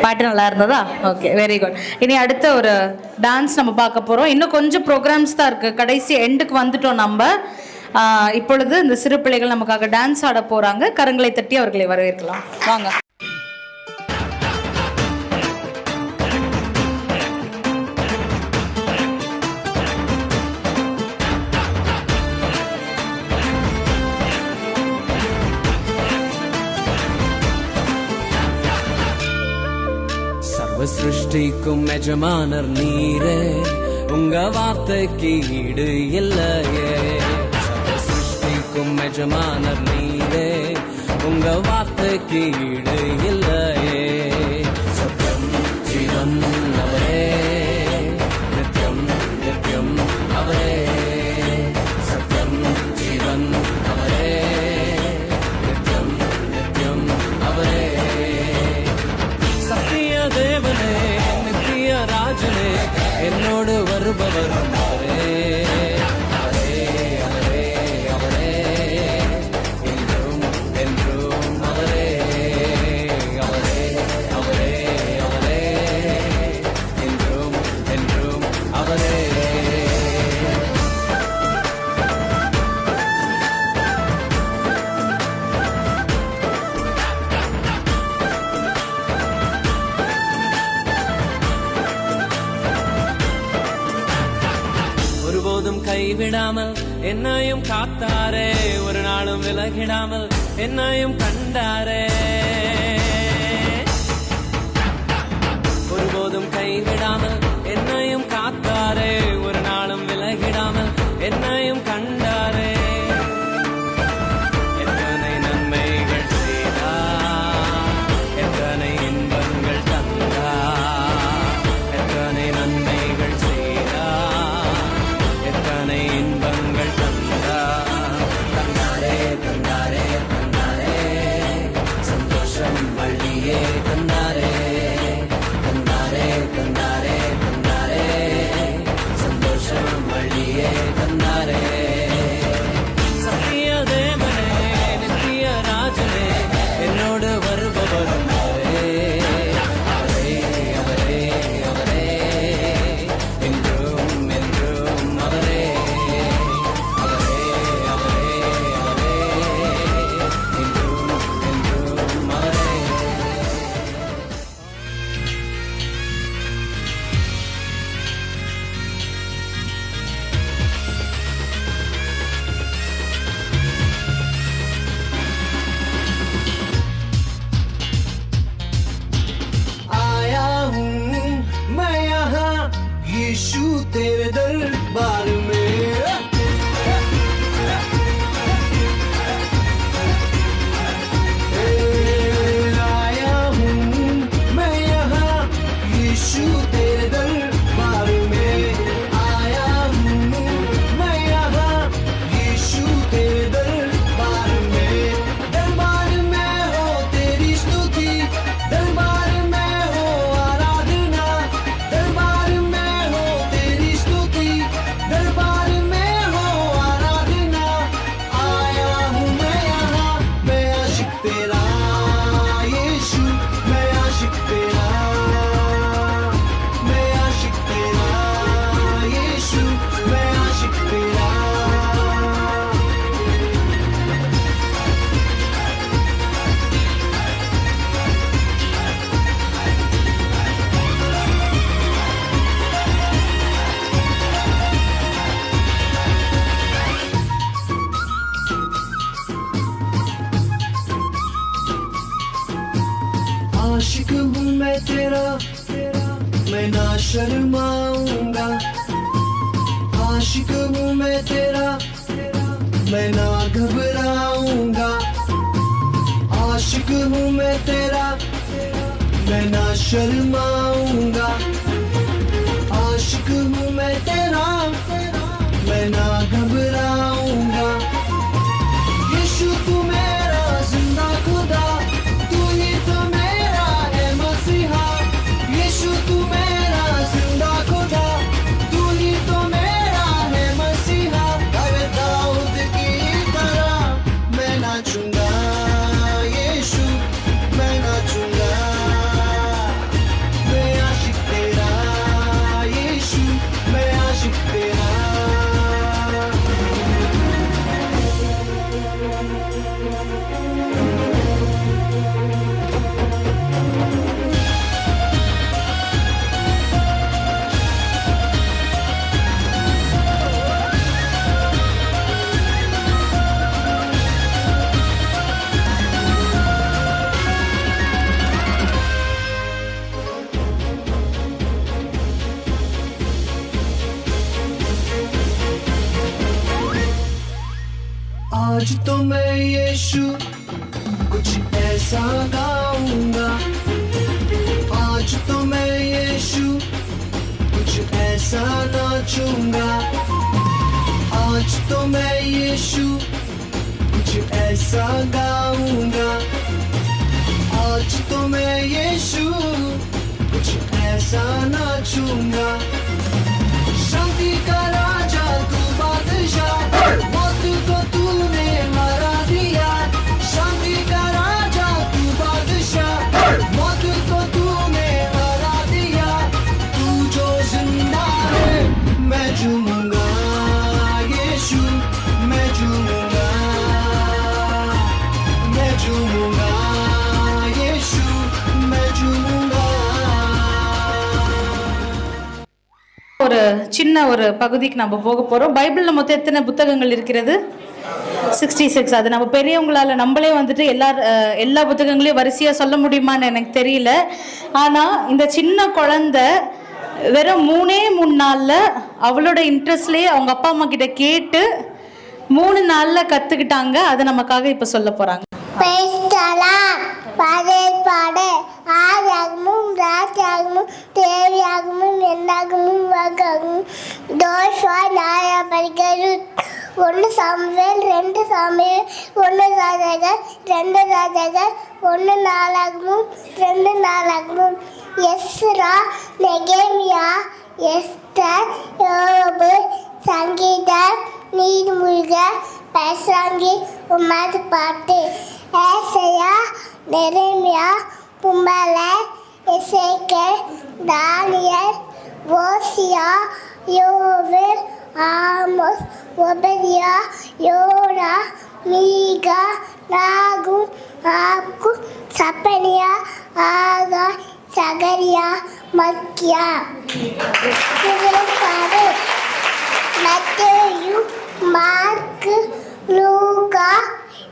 Speaker 2: பாட்டு நல்லா இருந்ததா? Okay, very good. இனி அடுத்த ஒரு டான்ஸ் நம்ம பார்க்க போகிறோம். இன்னும் கொஞ்சம் ப்ரோக்ராம்ஸ் தான் இருக்குது. கடைசி எண்டுக்கு வந்துட்டோம் நம்ம. இப்பொழுது இந்த சிறு பிள்ளைகள் நமக்காக டான்ஸ் ஆட போகிறாங்க. கரங்களை தட்டி அவர்களை வரவேற்கலாம். வாங்க.
Speaker 7: சிருஷ்டிக்கும் எஜமானர் நீரே உங்க வார்த்தைக்கு ஈடு இல்லையே சிருஷ்டிக்கும் எஜமானர் நீரே உங்க வார்த்தைக்கு ஈடு இல்லையே சத்யம் ஜீவன் அவரே நித்யம் நித்யம் அவரே சத்யம் ஜீவன் அவரே நித்யம் நித்யம் அவரே சத்திய தேவனே நித்திய ராஜ என்னோடு வருபவரும் அவரே அவரே அவரே அவரே என்றும் என்றும் அவரே அவரே அவரே அவரே என்றும் என்றும் அவரே. ஒருபோதும் கைவிடாமல் என்னையும் காத்தாரே, ஒரு நாளும் விலகிடாமல் என்னையும் கண்டாரே. ஒருபோதும் கைவிடாமல் என்னையும் காத்தாரே, ஒரு நாளும் விலகிடாமல் என்னையும் கண்டாரே. எத்தனை நன்மைகள் செய்தார், எத்தனை இன்பங்கள் தந்தார், எத்தனை நன்மைகள் செய்தார், எத்தனை இன்பங்கள் தந்தார். தந்தாரே தந்தாரே தந்தாரே சந்தோஷம் வள்ளியே தந்தாரே. தந்தாரே தந்தாரே தந்தாரே சந்தோஷம் வள்ளியே தந்தாரே. சத்திய தேவனே நித்திய ராஜனே என்னோடு வருபவரும் அவரே அவரே அவரே அவரே என்றும் என்றும் அவரே அவரே அவரே அவரே என்றும் என்றும் அவரே.
Speaker 10: आया हूँ मैं यहाँ यीशु तेरे दरबार में. आया हूँ मैं यहाँ यीशु तेरे दरबार में. आया हूँ मैं यहाँ यीशु तेरे दरबार में. दरबार में हो तेरी स्तुति, दरबार में हो आराधना, दरबार में हो तेरी स्तुति, दरबार में हो आराधना. आया हूँ मैं यहाँ, मैं आशिक तेरा यीशु, मैं आशिक तेरा, मैं आशिक तेरा यीशु, मैं आशिक तेरा. आशिक हूँ मैं तेरा, मैं ना शर्माऊंगा. आशिक हूँ मैं तेरा, मैं ना घबराऊंगा. आशिक हूँ मैं तेरा, मैं ना शर्माऊंगा. आशिक हूँ मैं तेरा, मैं ना घबराऊंगा. यीशु तू मेरा जिंदा खुदा, तू ही तो मेरा है मसीहा. यीशु तू मेरा जिंदा खुदा, तू ही तो मेरा है मसीहा. अरे दाऊद की तरह मैं नाचूंगा यीशु, मैं नाचूंगा. मैं आशिक तेरा यीशु, मैं आशिक तेरा. आज तो मैं यीशु कुछ ऐसा गाऊंगा. आज तो मैं यीशु कुछ ऐसा नाचूंगा. आज तो मैं यीशु कुछ ऐसा गाऊंगा. आज तो मैं यीशु कुछ ऐसा नाचूंगा.
Speaker 2: ஒரு சின்ன ஒரு பகுதிக்கு நம்ம போக போகிறோம். பைபிளில் மொத்தம் எத்தனை புத்தகங்கள் இருக்கிறது? 66. அது நம்ம பெரியவங்களால் நம்மளே வந்துட்டு எல்லா புத்தகங்களையும் வரிசையாக சொல்ல முடியுமான்னு எனக்கு தெரியல. ஆனால் இந்த சின்ன குழந்தை வெறும் 3 நாளில் அவளோட இன்ட்ரெஸ்ட்லேயே அவங்க அப்பா அம்மா கிட்ட கேட்டு 3 நாளில் கற்றுக்கிட்டாங்க. அதை நமக்காக இப்போ சொல்ல போகிறாங்க.
Speaker 3: பாடு ஆகமும் ராஜாகமும் தேவியாகமும் என்னாகமும் வாகாகமும் தோஷா நாயா படிக்கிறது 1 சாமுவேல் 2 சாமுவேல் 1 ராஜாக்கள் 2 ராஜாக்கள் 1 நாளாகமும் 2 நாளாகமும் எஸ்ரா நெகேமியா எஸ்தர் யோபு சங்கீதம் நீதிமொழிகள் பேசாங்கி உமது பாட்டு ஏசாயா நெரேமியா பும்பலை எசேக்கியேல் தானியேல் ஓசியா யோவேல் ஆமோஸ் ஒபதியா யோனா மீகா நாகூம் ஆக்கூ சப்பனியா ஆகா சகரியா மக்கியா. மத்தேயு மார்க்கு லூக்கா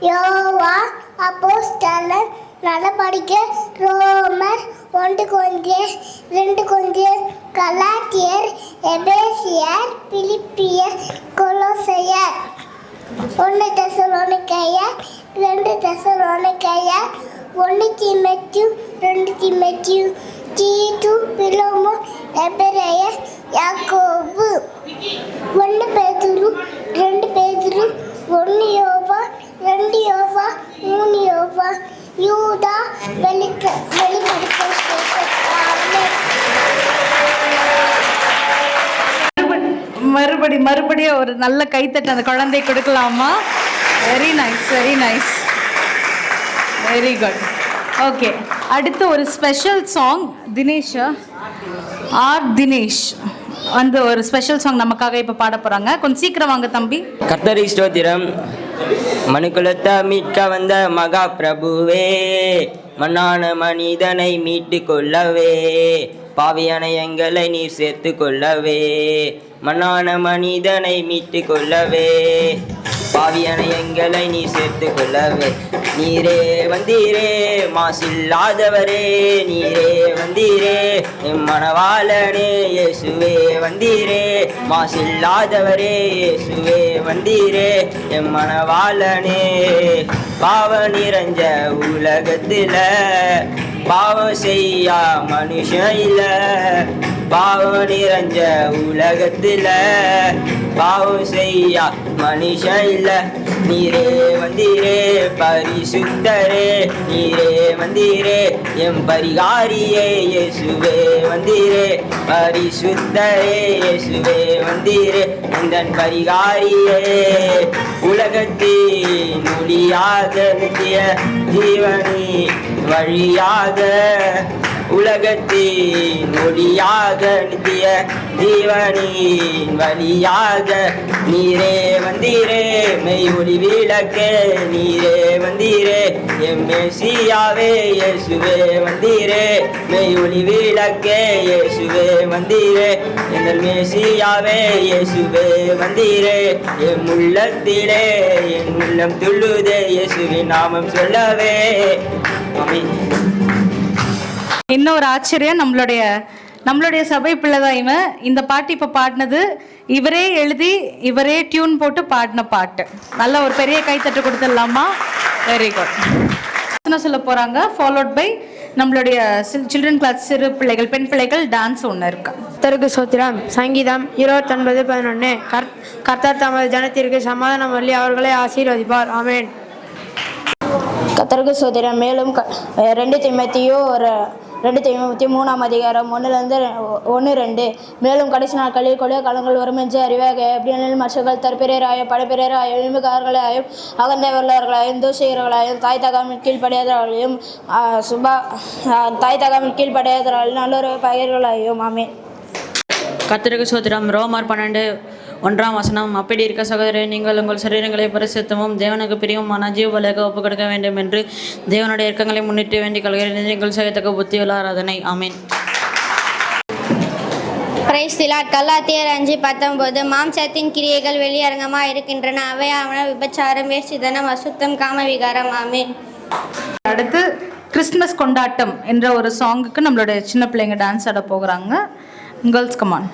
Speaker 3: யோவான் அப்போஸ்தலர் நடபடிக்கை ரோமர் 1 கொரிந்தியர் 2 கொரிந்தியர் கலாத்தியர் எபேசியர் பிலிப்பியர் கொலோசையர் 1 தெசலோனிக்கேயர் 2 தெசலோனிக்கேயர் 1 தீமோத்தேயு 2 தீமோத்தேயு தீத்து பிலோமோன் எபிரேயர் யாக்கோபு 1 பேதுரு 2 பேதுரு 1 யோவான் 2 யோவான் 3 யோவான் யூதா
Speaker 2: மறுபடியும் ஒரு நல்ல கைத்தட்டு அந்த குழந்தை கொடுக்கலாமா? Very nice, very nice, very good. Okay, அடுத்து ஒரு ஸ்பெஷல் சாங் தினேஷ் வந்து ஒரு ஸ்பெஷல் சாங் நமக்காக இப்போ பாட போகிறாங்க. கொஞ்சம் சீக்கிரம் வாங்க தம்பி.
Speaker 15: கர்த்தருக்கு ஸ்தோத்திரம். மனுக்குலத்தை மீட்க வந்த மகா பிரபுவே, மண்ணான மனிதனை மீட்டு கொள்ளவே, பாவியான எங்களை நீர் சேர்த்து கொள்ளவே, மண்ணான மனிதனை மீட்டு கொள்ளவே, பாவியான எங்களை நீர் சேர்த்து கொள்ளவே. நீரே வந்தீரே மாசில்லாதவரே, நீரே வந்தீரே எம் மணவாளனே, இயேசுவே வந்தீரே மாசில்லாதவரே, இயேசுவே வந்தீரே எம் மணவாளனே. பாவ நிறைஞ்ச உலகத்துல பாவம் செய்யா மனுஷன் இல்ல, பாவம் நிறைஞ்ச உலகத்துல பாவம் செய்யா மனுஷன் இல்ல. நீரே வந்தீரே பரிசுத்தரே, நீரே வந்தீரே எம் பரிகாரியே, இயேசுவே வந்தீரே பரிசுத்தரே, இயேசுவே வந்தீரே எந்தன் பரிகாரியே. உலகத்தின் ஒளியாக நித்திய ஜீவனி வழியாக, உலகத்தின் ஒளியாக நித்திய ஜீவனின் வழியாக, நீரே வந்தீரே மெய் ஒளி விளக்கே, நீரே வந்தீரே எம் மேசியாவே, இயேசுவே வந்தீரே மெய் ஒளி விளக்கே, இயேசுவே வந்தீரே எங்கள் மேசியாவே, இயேசுவே வந்தீரே என் உள்ளத்திலே என் உள்ளம் துள்ளுதே, இயேசுவின் நாமம் சொல்லவே.
Speaker 2: இன்னொரு ஆச்சரியம், நம்மளுடைய சபை பிள்ளைதான் இவன். இந்த பாட்டு இப்போ பாடினது இவரே எழுதி இவரே டியூன் போட்டு பாடின பாட்டு. நல்ல ஒரு பெரிய கைத்தட்டு கொடுத்துடலாமா? Very good. சொல்ல போகிறாங்க, ஃபாலோட் பை நம்மளுடைய சில்ட்ரன் கிளாஸ் சிறு பிள்ளைகள் பெண் பிள்ளைகள் டான்ஸ் ஒன்று இருக்கு.
Speaker 5: கர்த்தருக்கு ஸ்தோத்திரம். சங்கீதம் 29:11. கர்த்தர் தமது ஜனத்திற்கு சமாதானம் வழி அவர்களை ஆசீர்வதிப்பார். ஆமென்.
Speaker 16: கர்த்தருக்கு ஸ்தோத்திரம். மேலும் 2 தீமோத்தேயு 3:1-2. மேலும் கடைசி நாட்களில் கொலை காலங்கள் வரும் என்று அறிவாக, எப்படியெனில் மனுஷர்கள் தற்பிரியராயும் படைப்பிரியராயும் எலும்புக்காரர்களாயும் அகந்தையுள்ளவர்களாயும் தூசிகர்களாயும் தாய் தகாமில் கீழ்ப்படையாதவர்களையும் நல்லொரு பயிர்களாயும். ஆமென்.
Speaker 17: கர்த்தருக்கு ஸ்தோத்திரம். ரோமர் 12:1. அப்படி இருக்க சகோதரரே, நீங்கள் உங்கள் சரீரங்களை பரிசுத்தமும் தேவனுக்கு பிரியமான ஜீவபலியாக ஒப்புக் கொடுக்க வேண்டும் என்று தேவனுடைய இரக்கங்களை முன்னிட்டு வேண்டிக் கொள்கிறேன். நீங்கள் செய்யத்தக்க புத்தியுள்ள ஆராதனை. ஆமென்.
Speaker 6: பிரைஸ் திலாட் கலாத்தியர் 5:19 மாம்சத்தின் கிரியைகள் வெளியரங்கமாக இருக்கின்றன, அவையாவன விபச்சாரம், வேசித்தனம், அசுத்தம், காமவிகாரம். ஆமென்.
Speaker 2: அடுத்து கிறிஸ்மஸ் கொண்டாட்டம் என்ற ஒரு சாங்குக்கு நம்மளுடைய சின்ன பிள்ளைங்க டான்ஸ் ஆட போகிறாங்க. Girls come on.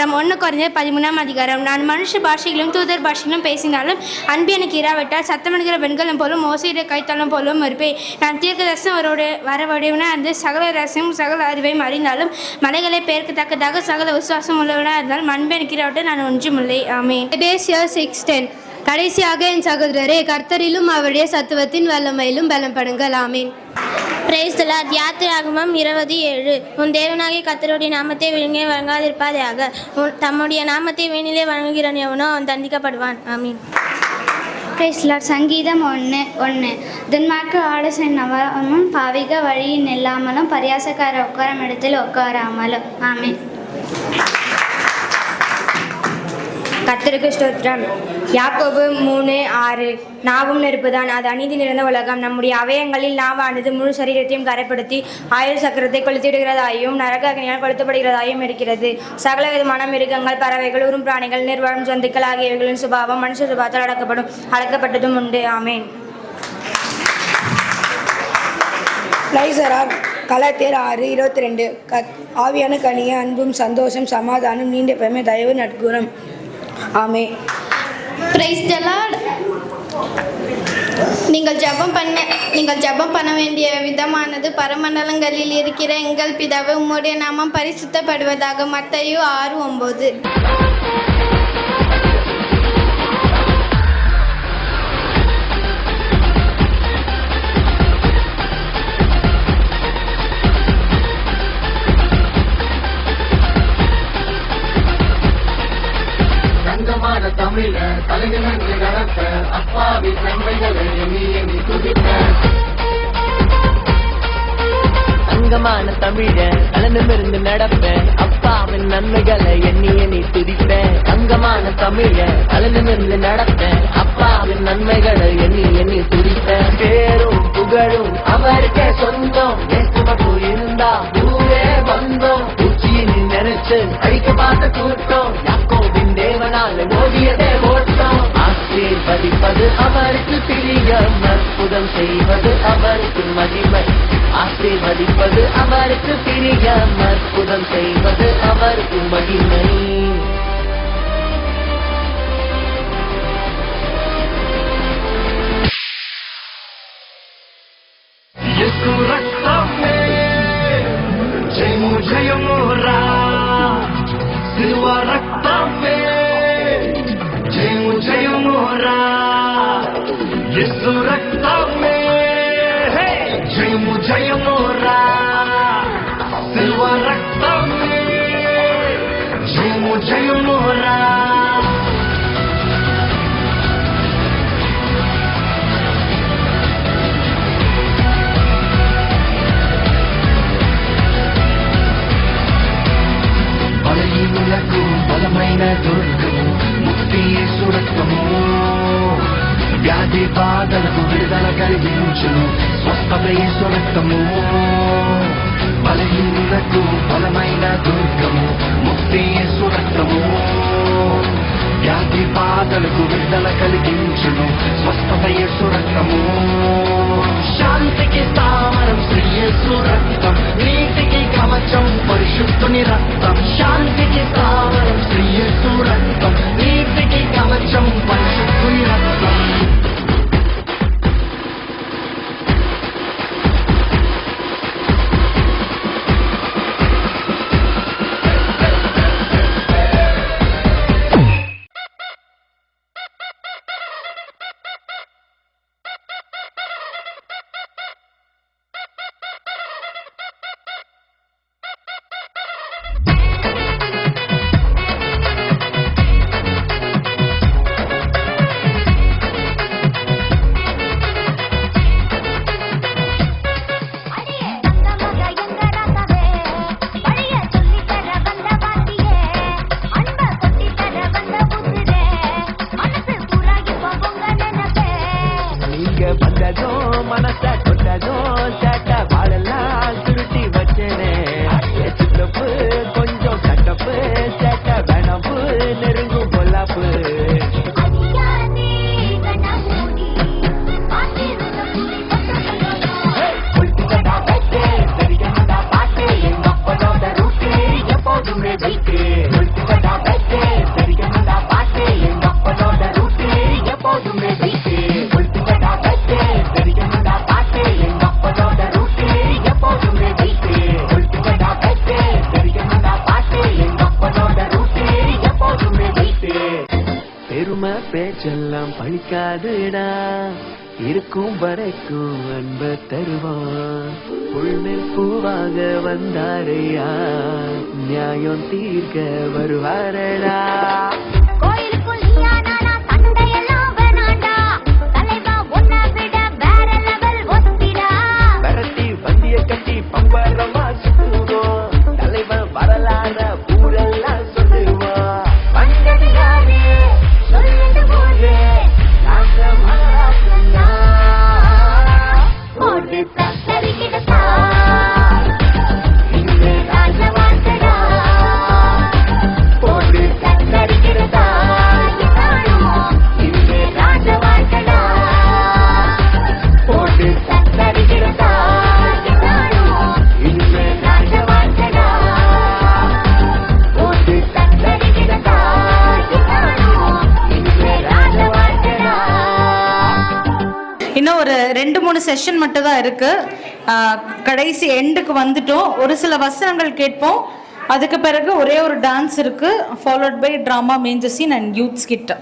Speaker 18: ஸ்தோத்திரம். 1 கொரிந்தியர் 13 நான் மனுஷ பாஷைகளும் தூதர் பாஷைகளும் பேசினாலும் அன்பு எனக்கு இராவிட்டால் சத்தமிடுகிற பெண்களும் போலும் மோசையிட கைத்தளம் போலும் இருப்பேன். நான் தீர்க்கதரிசனம் வரவடையவனாக இருந்து சகல ரசமும் சகல அறிவையும் அறிந்தாலும் மலைகளை பெயர்க்கத்தக்கதாக சகல விசுவாசம் உள்ளவனாக இருந்தாலும் அன்பு எனக்கு இராவிட்டால் நான் ஒன்றுமில்லை. ஆமென்.
Speaker 19: எபேசியர் 6:10 கடைசியாக என் சகோதரரே, கர்த்தரிலும் அவருடைய சத்துவத்தின் வல்லமையிலும் பலப்படுங்கள். ஆமென்.
Speaker 6: Praise the Lord. யாத்திராகமம் 27 உன் தேவனாகிய கர்த்தருடைய நாமத்தை விழுங்கே வழங்காதிருப்பாயாக. தம்முடைய நாமத்தை வீணிலே வழங்குகிறவன் எவனோ அவன் தண்டிக்கப்படுவான். ஆமீன்.
Speaker 20: Praise lord. சங்கீதம் 1:1 துன்மார்க்க ஆலோசனை நம்பாமலும் பாவிக வழியில் நில்லாமலும் பரியாசக்கார உட்காரம் இடத்தில் உட்காராமலும். ஆமென்.
Speaker 19: கர்த்தருக்கு ஸ்தோத்திரம். யாக்கோபு 3:6 நாவும் நெருப்புதான், அது அநீதி நிறைந்த உலகம். நம்முடைய அவயங்களில் நாவானது முழு சரீரத்தையும் கரைப்படுத்தி ஆயுள் சக்கரத்தை கொளுத்திடுகிறதாயும் நரக அக்னியால் கொளுத்தப்படுகிறதாயும் இருக்கிறது. சகல விதமான மிருகங்கள், பறவைகள், உறும் பிராணிகள், நிர்வாணம் ஜந்துக்கள் ஆகியவைகளின் சுபாவம் மனுஷ சுபாவத்தால் அடக்கப்பட்டதும் உண்டு. ஆமேன்.
Speaker 5: கலாத்தியர் 6:22 ஆவியான கனிய அன்பும் சந்தோஷம் சமாதானம் நீண்ட பெருமை தயவு நட்குணம். ஆமே.
Speaker 6: Praise the Lord. நீங்கள் ஜெபம் பண்ண வேண்டிய விதமானது பரமண்டலங்களில் இருக்கிற எங்கள் பிதாவே உம்முடைய நாமம் பரிசுத்தப்படுவதாக. மத்தேயு 6:9.
Speaker 10: தமிழ தலைநிமிர்ந்து நடத்த அப்பாவின் நன்மைகளை எண்ணி எண்ணி துதிக்க.
Speaker 15: தங்கமான தமிழ தலைநிமிர்ந்து நடப்பேன் அப்பாவின் நன்மைகளை எண்ணி எண்ணி துதிப்பேன். தங்கமான தமிழ தலைநிமிர்ந்து நடப்பேன் அப்பாவின் நன்மைகளை எண்ணி எண்ணி துதிப்பேன். பேரும் புகழும் அவருக்கே சொந்தம். மட்டும் இருந்தா ஊரே வந்தோம். உச்சியில் நினைச்சு அடிக்க பார்த்த கூட்டம். யாக்கோபின் தேவனால ஓடியதே ஓட்டம். ஆசீர்வதிப்பது அவருக்கு பிரியம், அற்புதம் செய்வது அவருக்கு மகிமை. ஆசீர்வதிப்பது அவருக்கு பிரியம், அற்புதம் செய்வது அவருக்கு மகிமை.
Speaker 10: జయము జయము రా శిలువ రక్తమే. జయము జయము రా యేసు రక్తమే. జయము జయము రా శిలువ రక్తమే. జయము జయము రా. బలహీనులకు బలమైన దుర్గము ముక్తి యేసు రక్తము. వ్యాధి బాధలకు విడుదల కలిగించును స్వస్థత యేసు రక్తము. బలహీనులకు బలమైన దుర్గము ముక్తి యేసు రక్తము. వ్యాధి బాధలకు విడుదల కలిగించును స్వస్థత యేసు రక్తము. శాంతికి స్థావరం శ్రీ యేసు రక్తం. నీతికి కవచం పరిశుద్ధుని రక్తం. శాంతికి స్థావరం శ్రీ యేసు రక్తం. నీతికి కవచం పరిశుద్ధుని రక్తం.
Speaker 15: பேச்செல்லாம் பழிக்காதுடா, இருக்கும் வரைக்கும் அன்ப தருவான். புல்மேல் பூவாக வந்தாரையா, நியாயம் தீர்க்க வருவாரடா. விரட்டி வண்டிய கட்டி பம்பரமா சுத்துவோம், தலைவன் வரலாற ஊரெல்லாம் சொல்லுவோம். வந்தது யாரு சொல்லிட்டு போது, போட்டு தத்தரிக்கிட்டா இந்த ராஜவாசடா, போட்டு தத்தரிக்கிட்டா இந்த ராஜவாசடா, போட்டு தத்தரிக்கிட்டா இந்த ராஜவாசடா, போட்டு தத்தரிக்கிட்டா இந்த ராஜவாசடா.
Speaker 2: இன்னும் ஒரு 2-3 செஷன் மட்டும் தான் இருக்கு. கடைசி எண்டுக்கு வந்துட்டோம். ஒரு சில வசனங்கள் கேட்போம். அதுக்கு பிறகு ஒரே ஒரு டான்ஸ் இருக்கு, followed by drama, major scene and youth skit.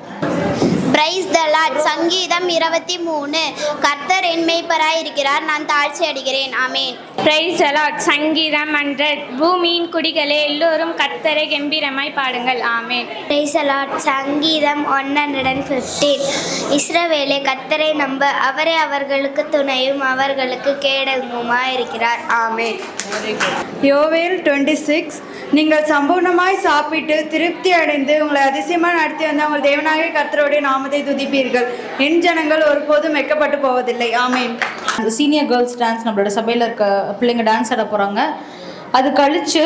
Speaker 6: Praise the lord. சங்கீதம் 23. கர்த்தர் என் மேய்ப்பராய் இருக்கிறார், நான் தாழ்ச்சி அடைகிறேன். ஆமென்.
Speaker 18: Praise the lord. சங்கீதம் 100. பூமியின் குடிகளே எல்லோரும் கர்த்தரை கம்பீரமாய் பாடுங்கள். ஆமென்.
Speaker 6: Praise the lord. சங்கீதம் 115. இஸ்ரவேலே கர்த்தரை நம்ப, அவரே அவர்களுக்கு துணையும் அவர்களுக்கு கேடகமுமாய் இருக்கிறார். ஆமென்.
Speaker 5: யோவேல் 26. நீங்கள் சம்பூர்ணமாய் சாப்பிட்டு திருப்தி அடைந்து உங்களை அதிசயமாக நடத்தி வந்த உங்கள் தேவனாகிய கர்த்தருடைய நாமத்தை துதிப்பீர்கள். என் ஜனங்கள் ஒருபோதும் வெட்கப்பட்டு போவதில்லை. ஆமென்.
Speaker 2: சீனியர் கேர்ள்ஸ் டான்ஸ் நம்மளோட சபையில் இருக்க பிள்ளைங்க டான்ஸ் ஆட போகிறாங்க. அது கழித்து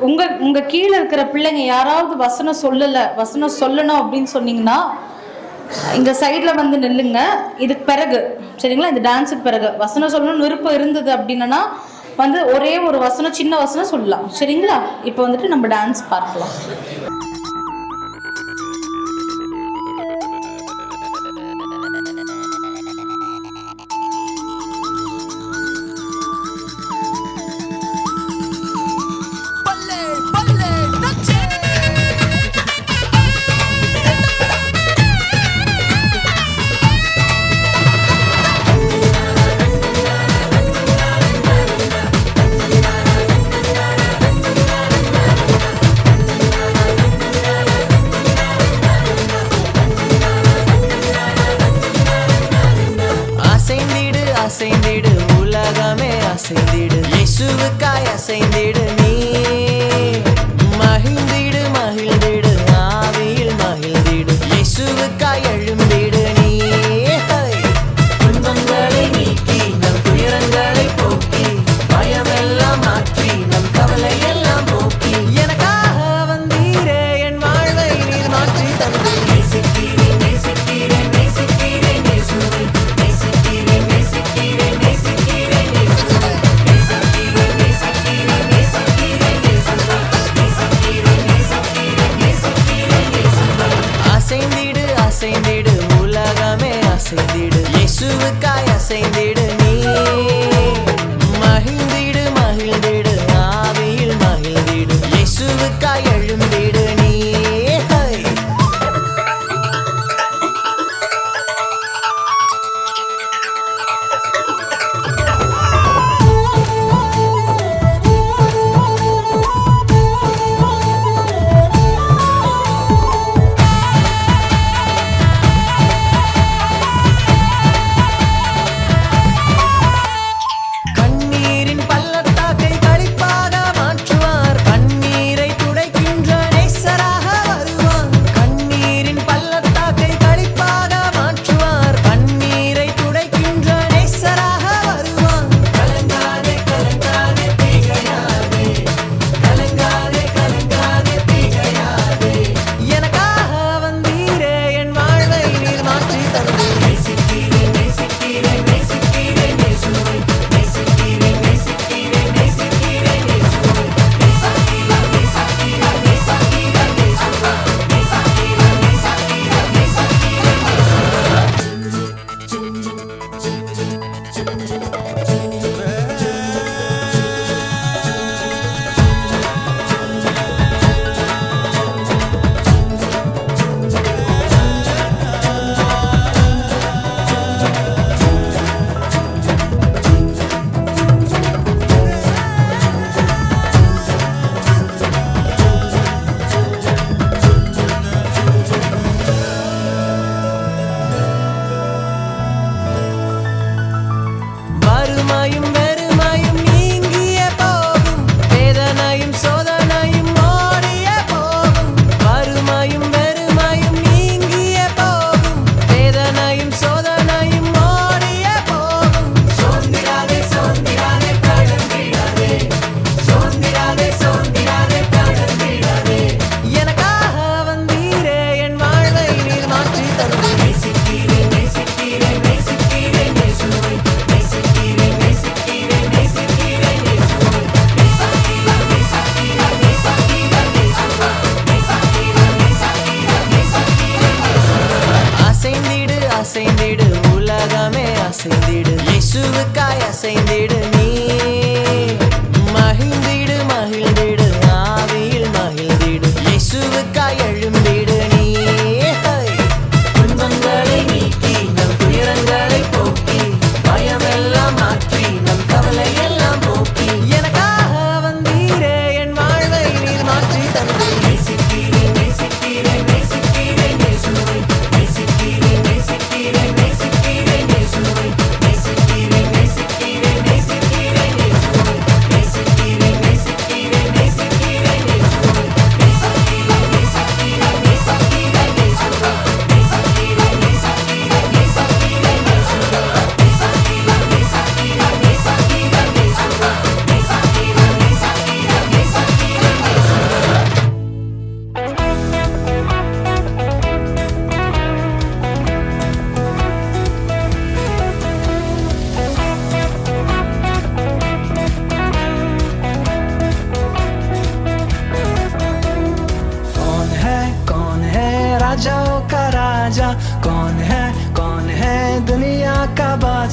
Speaker 2: உங்கள் கீழே இருக்கிற பிள்ளைங்க யாராவது வசனம் சொல்லணும் அப்படின்னு சொன்னீங்கன்னா இங்கே சைடில் வந்து நில்லுங்க. இதுக்கு பிறகு சரிங்களா, இந்த டான்ஸுக்கு பிறகு வசனம் சொல்லணும்னு விருப்பம் இருந்தது அப்படின்னா வந்து ஒரே ஒரு வசனம், சின்ன வசனம் சொல்லலாம். சரிங்களா? இப்போ வந்துட்டு நம்ம டான்ஸ் பார்க்கலாம்.
Speaker 15: அசைந்திடு உலகமே அசைந்திடு, இயேசுவுக்காய் அசைந்திடு நீ. மகிழ்ந்திடு மகிழ்ந்திடு ஆவியில் மகிழ்ந்திடு, இயேசுவுக்காய் எழும்பிடு நீ. துன்பங்களை நீக்கி நம் துயரங்களை போக்கி, பயமெல்லாம் மாற்றி நம் கவலை எல்லாம் போக்கி, எனக்காக வந்தீரே என் வாழ்வை நீர் மாற்றி தந்து. நேசிக்கிறேன் நேசிக்கிறேன் நேசிக்கிறேன் இயேசுவை, நேசிக்கிறேன் நேசிக்கிறேன் நேசிக்கிறேன் இயேசுவை, நேசிக்கிறேன் நேசிக்கிறேன் நேசிக்கிறேன்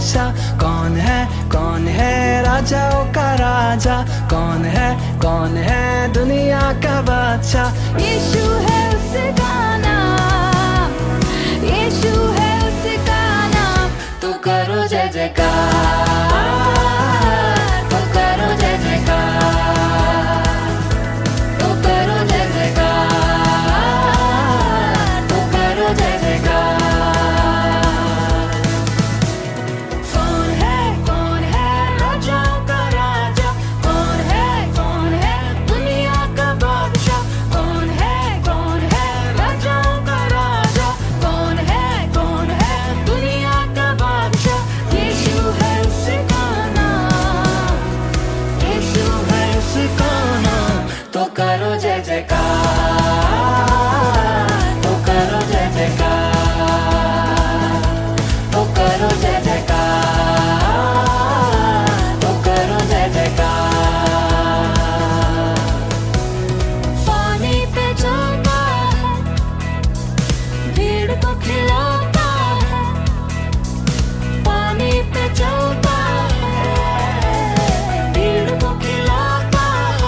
Speaker 15: बादशाह कौन है राजाओं का राजा कौन है दुनिया का बादशाह यीशु है उसका नाम यीशु है उसका नाम तो करो जय जयकार तो करो जय जयकार तो करो जय जयकार तो करो जय जयकार कौन है राजाओं का राजा कौन है दुनिया का बादशाह कौन है राजाओं का राजा कौन है दुनिया का बादशाह यीशु है उसका नाम तो करो जय जयकार तो करो जय जयकार तो करो जय जयकार तो करो जय जयकार पानी पे चलता है भीड़ को खिलाता है पानी पे चलता है भीड़ को खिलाता है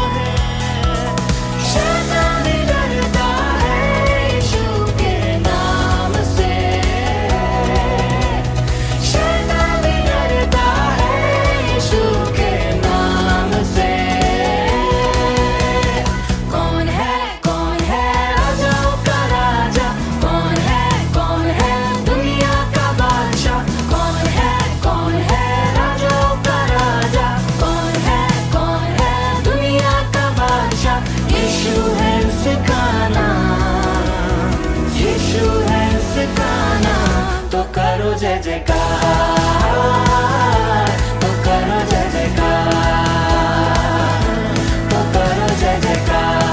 Speaker 15: शैतान भी डरता है यीशु के नाम से शैतान भी डरता है यीशु के नाम से कौन है राजाओं का राजा कौन है दुनिया का बादशाह कौन है राजाओं का राजा कौन है दुनिया का बादशाह यीशु है उसका नाम तो करो जय जयकार तो करो जय जयकार तो करो जय जयकार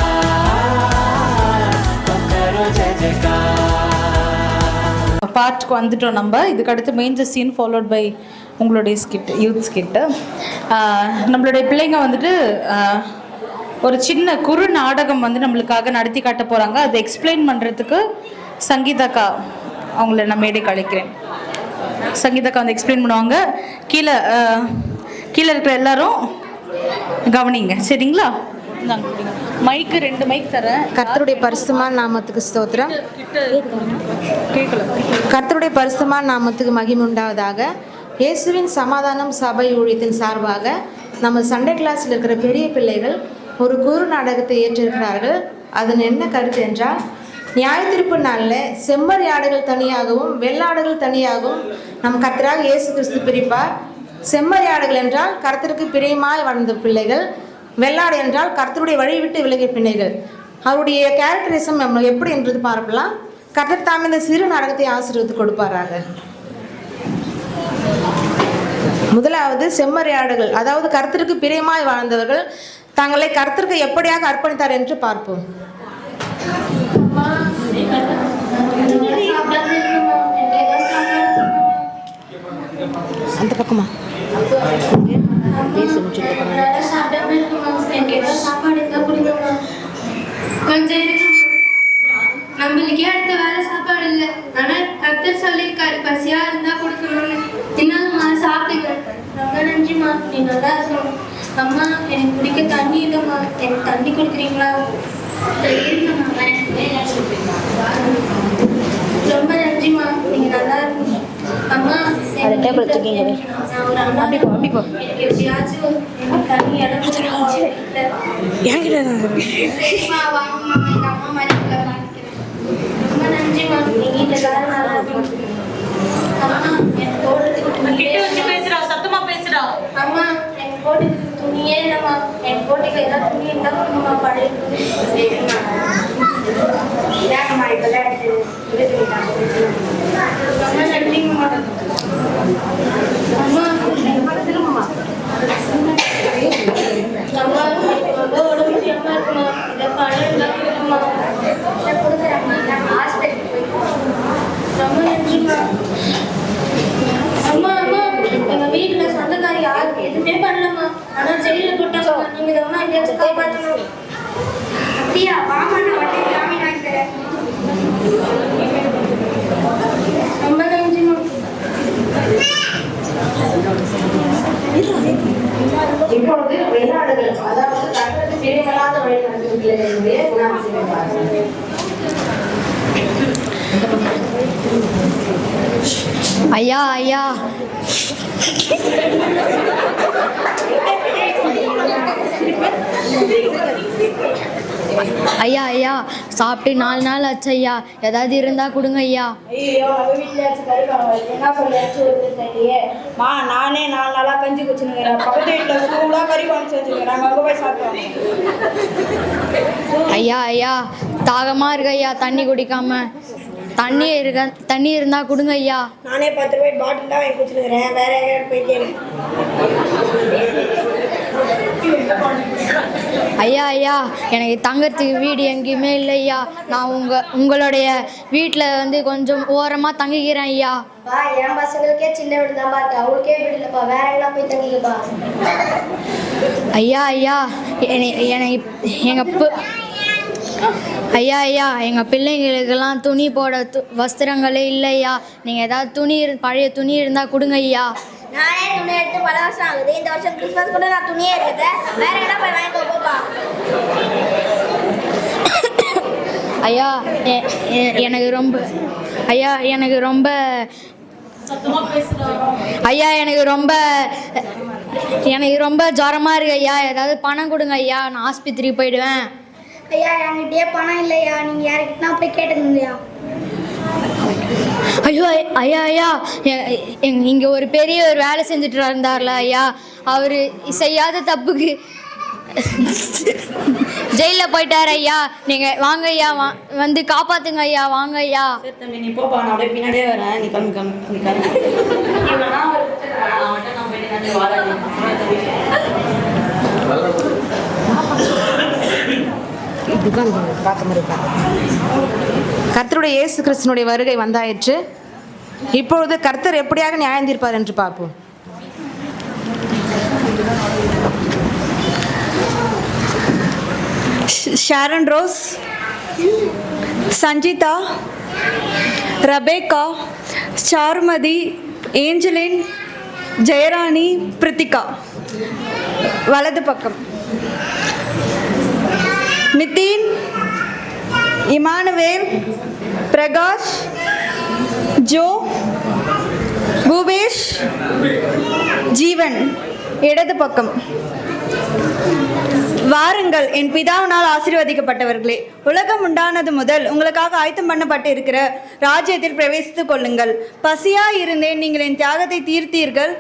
Speaker 15: तो करो जय जयकार
Speaker 2: பார்ட்டுக்கு வந்துட்டோம் நம்ம. இதுக்கு அடுத்து main the scene followed by உங்களுடைய ஸ்கிட், யூத் ஸ்கிட்டு. நம்மளுடைய பிள்ளைங்க வந்துட்டு ஒரு சின்ன குறு நாடகம் வந்து நம்மளுக்காக நடத்தி காட்ட போகிறாங்க. அதை எக்ஸ்பிளைன் பண்ணுறதுக்கு சங்கீதாக்கா அவங்கள நான் மேடைக்கு அழைக்கிறேன். சங்கீதாக்கா வந்து எக்ஸ்பிளைன் பண்ணுவாங்க. கீழே இருக்கிற எல்லாரும் கவனிங்க, சரிங்களா? மைக்கு 2 மைக் தரேன்.
Speaker 21: கர்த்தருடைய பரிசுத்தமான நாமத்துக்கு ஸ்தோத்திரம். கர்த்தருடைய பரிசுத்தமான நாமத்துக்கு மகிமை உண்டாவதாக. இயேசுவின் சமாதானம் சபை ஊழியத்தின் சார்பாக நம்ம சண்டே கிளாஸில் இருக்கிற பெரிய பிள்ளைகள் ஒரு குரு நாடகத்தை ஏற்றிருக்கிறார்கள். அதன் என்ன கருத்து என்றால், நியாயத்தீர்ப்பு நாளில் செம்மறி ஆடுகள் தனியாகவும் வெள்ளாடுகள் தனியாகவும் நம் கர்த்தராக இயேசு கிறிஸ்து பிரிப்பார். செம்மறி ஆடுகள் என்றால் கர்த்தருக்கு பிரியமாய் வாழ்ந்த பிள்ளைகள், வெள்ளாடு என்றால் கர்த்தருடைய வழி விட்டு விலகிய பிள்ளைகள். அவருடைய கேரக்டரிசம் நம்ம எப்படி என்றது பார்க்கலாம். கர்த்தர் தாமே இந்த சிறு நாடகத்தை ஆசீர்வதித்து கொடுப்பாராக. முதலாவது செம்மறி ஆடுகள், அதாவது கர்த்தருக்கு பிரியமாய் வாழ்ந்தவர்கள் தங்களை கர்த்தருக்கு எப்படியாக அர்ப்பணித்தார் என்று பார்ப்போம். அந்த பக்கமா
Speaker 18: கொஞ்சம் இருக்கு, நம்மளுக்கே அடுத்த வேலை சாப்பாடு இல்லை. ஆனா கர்த்தர் சொல்லியிருக்காரு பசியா இருந்தா கொடுக்கணும்னு. தின்னாலுமா சாப்பிடுங்க. ரொம்ப நன்றிம்மா, நீ நல்லா இருக்கணும். அம்மா எனக்கு குடிக்க தண்ணி இல்லைம்மா, எனக்கு தண்ணி கொடுக்குறீங்களா? ரொம்ப நன்றிம்மா, நீங்க நல்லா இருக்கணும். அம்மா எப்படியாச்சும் தண்ணி இடம் வாங்கம்மா, எங்க அம்மா மாதிரி ரொம்ப நன்றிம்மா, நீங்க இந்த காலம் நல்லா இருக்கணும். அம்மா எனக்கு போடுறதுக்கு பேசுறா, சத்தமா பேசுறா. அம்மா எனக்கு போட்டுக்கு துணியே இல்லைம்மா, எனக்கு போட்டுக்கு ஏதாவது துணி இருந்தா கொடுங்கம்மா, பழைய துணி ஏங்கம்மா இதெல்லாம் எடுத்து ரொம்ப நன்றிங்கம்மா. அம்மா திரும்பமா அம்மா ரொம்ப உடம்பு முடியாம இருக்குமா, இதை பணம் இருந்தா கொடுங்கம்மா. இதை கொடுக்குறேம்மா, நான் ஹாஸ்பிட்டலுக்கு போய்க்குவோம். ரொம்ப நன்றிம்மா. அம்மா அம்மா எங்க வீட்டுல சொந்தக்காரி யாரும் எதுவுமே பண்ணலம்மா, ஆனா ஜெயில போட்டாங்க. நீங்க இதெல்லாம் எங்கேயாச்சும் காப்பாற்றணும். அப்படியா? வாமா, நான் வட்டி ஜாமீன் வாங்கி தரேன். ரொம்ப நன்றிம்மா.
Speaker 21: இப்பொழுது வெளிநாடுகள் அதாவது கர்த்தருக்கு பிரியமில்லாத வழி நடக்கும் பிள்ளைகளுடைய குணாதிசயங்களை பார்க்கிறோம்.
Speaker 14: ஐயா ஐயா ஐயா ஐயா சாப்பிட்டு 4 நாள் ஆச்சு ஐயா, ஏதாவது இருந்தால் கொடுங்க ஐயா.
Speaker 16: ஐயோ நம்ம வீட்டில் கறி குழம்பு என்ன சொல்லியாச்சு தெரியலையே. நானே 4 நாளாக கஞ்சி குச்சினுக்கிறேன். பக்கத்து வீட்டில் சூடாக கறி குழம்பு செஞ்சுக்கிறேன். அங்கே போய் சாப்பிட்டோம்.
Speaker 14: ஐயா ஐயா தாகமாக இருக்கு ஐயா, தண்ணி குடிக்காம. தண்ணி இருந்தால் கொடுங்க ஐயா.
Speaker 5: நானே 10 ரூபாய் பாட்டில் தான் வாங்கி குச்சினுக்கிறேன். வேற எங்கேயாவது போய் கேளு.
Speaker 14: ஐயா ஐயா எனக்கு தங்கறதுக்கு வீடு எங்கேயுமே இல்லை ஐயா. நான் உங்களுடைய வீட்டில் கொஞ்சம் ஓரமாக தங்கிக்கிறேன் ஐயா.
Speaker 6: என் பசங்களுக்கே சின்ன வீடு தான் இருக்கு, அவங்களுக்கே வீடு இல்லைப்பா, வேற எல்லாம் போய் தங்கிக்கப்பா.
Speaker 14: ஐயா ஐயா எங்கள் பிள்ளைங்களுக்கெல்லாம் துணி போட வஸ்திரங்களே இல்லையா. நீங்கள் ஏதாவது பழைய துணி இருந்தால் கொடுங்க ஐயா.
Speaker 3: நானே துணி எடுத்து பல வருஷம் ஆகுது. இந்த வருஷம் கிறிஸ்மஸ் கூட நான் துணியே இருக்குது. வேற என்ன போய் வாங்கிக்கோ போப்பா.
Speaker 14: ஐயா எனக்கு ரொம்ப ஜுரமாக இருக்கு ஐயா. ஏதாவது பணம் கொடுங்க ஐயா, நான் ஆஸ்பத்திரிக்கு போயிடுவேன்.
Speaker 6: ஐயா என்கிட்டயே பணம் இல்லையா, நீங்கள் யாருக்கிட்ட போய் கேட்டுக்கலையா?
Speaker 14: ஐயோ ஐயா ஐயா இங்கே ஒரு பெரிய வேலை செஞ்சுட்டு இருந்தார்ல ஐயா, அவர் செய்யாத தப்புக்கு ஜெயிலில் போயிட்டார் ஐயா. நீங்கள் வாங்க ஐயா, வந்து காப்பாற்றுங்க ஐயா, வாங்க ஐயா.
Speaker 17: தம்பி நீ போப்பா, நான் அப்படியே பின்னாடியே வரேன். நீ
Speaker 21: கர்த்தருடைய இயேசு கிறிஸ்துனுடைய வருகை வந்தாயிற்று. இப்பொழுது கர்த்தர் எப்படியாக நியாயம் தீர்ப்பார் என்று பார்ப்போம்.
Speaker 5: Sharon Rose, Sanjitha, Rebecca, Charumathi, Angeline, Jeyarani, Prithika. வலது பக்கம் நிதின், இமானுவேல், பிரகாஷ், ஜோ, பூபேஷ், ஜீவன். இடது பக்கம் வாருங்கள் என் பிதாவினால் ஆசீர்வதிக்கப்பட்டவர்களே, உலகம் உண்டானது முதல் உங்களுக்காக ஆயத்தம் பண்ணப்பட்டு இருக்கிற ராஜ்யத்தில் பிரவேசித்துக் கொள்ளுங்கள். பசியாய் இருந்தேன், நீங்கள் என் தியாகத்தை தீர்த்தீர்கள்.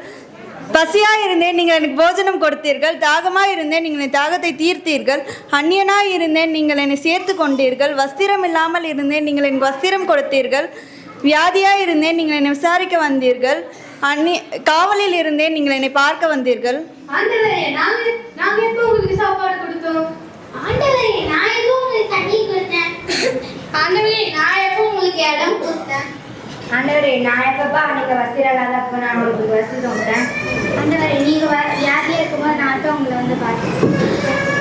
Speaker 5: பசியாய் இருந்தேன், நீங்கள் எனக்கு போஜனம் கொடுத்தீர்கள். தாகமாய் இருந்தேன், நீங்கள் என் தாகத்தை தீர்த்தீர்கள். அந்நியனாய் இருந்தேன், நீங்கள் என்னை சேர்த்து கொண்டீர்கள். வஸ்திரம் இல்லாமல் இருந்தேன், நீங்கள் எனக்கு வஸ்திரம் கொடுத்தீர்கள். வியாதியாய் இருந்தேன், நீங்கள் என்னை விசாரிக்க வந்தீர்கள். காவலில் இருந்தேன், நீங்கள் என்னை பார்க்க வந்தீர்கள்.
Speaker 6: ஆண்டவரே நாங்க எப்போ உங்களுக்கு சாப்பாடு கொடுத்தோம்? ஆண்டவரே நான் எப்போ உங்களுக்கு தண்ணி கொடுத்தேன்? ஆண்டவரே நான் எப்போ உங்களுக்கு இடம் கொடுத்தேன்?
Speaker 19: ஆண்டவரே நான் எப்பப்பா நீங்க வஸ்திரம் இல்லாதப்போ நான் உங்களுக்கு வஸ்திரம் கொடுத்தேன்?
Speaker 6: ஆண்டவரே நீங்க யாரிலே இருக்கும்போது நான் எப்போ உங்களை வந்து பார்த்தேன்?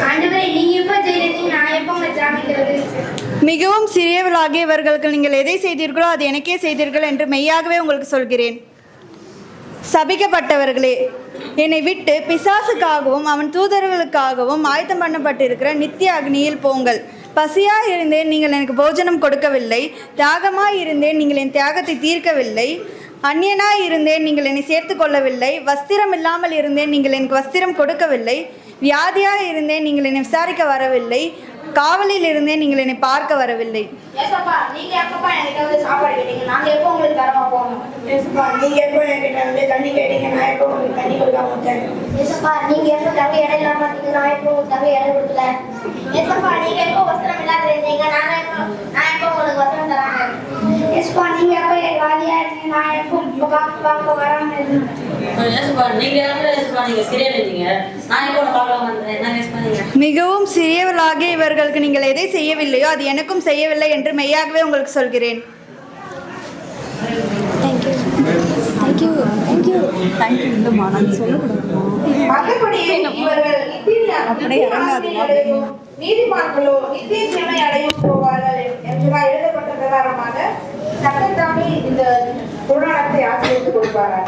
Speaker 6: ஆண்டவரே நீங்க எப்போ ஜெயிலீங்க, நான் எப்போ உங்களை ஜாமீன்ல விடுவிச்சேன்?
Speaker 5: மிகவும் சிறியவர்களாகியவர்களுக்கு நீங்கள் எதை செய்தீர்களோ அது எனக்கே செய்தீர்கள் என்று மெய்யாகவே உங்களுக்கு சொல்கிறேன். சபிக்கப்பட்டவர்களே, என்னை விட்டு பிசாசுக்காகவும் அவன் தூதர்களுக்காகவும் ஆயத்தம் பண்ணப்பட்டிருக்கிற நித்திய அக்னியில் போங்கள். பசியாய் இருந்தேன், நீங்கள் எனக்கு போஜனம் கொடுக்கவில்லை. தாகமாய் இருந்தேன், நீங்கள் என் தியாகத்தை தீர்க்கவில்லை. அந்நியனாய் இருந்தேன், நீங்கள் என்னை சேர்த்து கொள்ளவில்லை. வஸ்திரம் இல்லாமல் இருந்தேன், நீங்கள் எனக்கு வஸ்திரம் கொடுக்கவில்லை. வியாதியாய் இருந்தேன், நீங்கள் என்னை விசாரிக்க வரவில்லை. காவலில் இருந்தேன், நீங்கள் என்னை பார்க்க வரவில்லை.
Speaker 16: ஏசப்பா நீங்க எப்பப்பா எனக்கு சாப்பாடு கேட்டீங்க, நாங்க எப்போ உங்களுக்கு தரமா போகணும்? ஏசப்பா நீங்க எப்போ என்கிட்ட வந்து தண்ணி கேட்டீங்க, நான் எப்போ உங்களுக்கு தண்ணி கொடுக்காம விட்டேன்?
Speaker 6: ஏசப்பா நீங்க எப்போ தங்க இடம் இல்லாம இருந்தீங்க, நான் எப்போ தங்க இடம் கொடுக்கல? ஏசப்பா நீங்க எப்போ வஸ்திரம் இல்லாத இருந்தீங்க, நான் எப்போ உங்களுக்கு வஸ்திரம் தராங்க? ஏசப்பா நீங்க எப்போ வாதியா இருந்தீங்க, நான் எப்போ பார்க்க வராம இருந்தேன்?
Speaker 5: மிகவும் சிறியவர்களாகிய இவர்களுக்கு நீங்கள் எதை செய்யவில்லையோ அது எனக்கும் செய்யவில்லை என்று மெய்யாகவே உங்களுக்கு சொல்கிறேன்.
Speaker 21: நீதிமான்களோ நித்திய ஜீவனை அடையும் போவார்கள் என்றுதான் எழுதப்பட்ட பிரகாரமாக சட்டத்தானே இந்த புராணத்தை ஆசிரியத்து கொடுப்பார்கள்.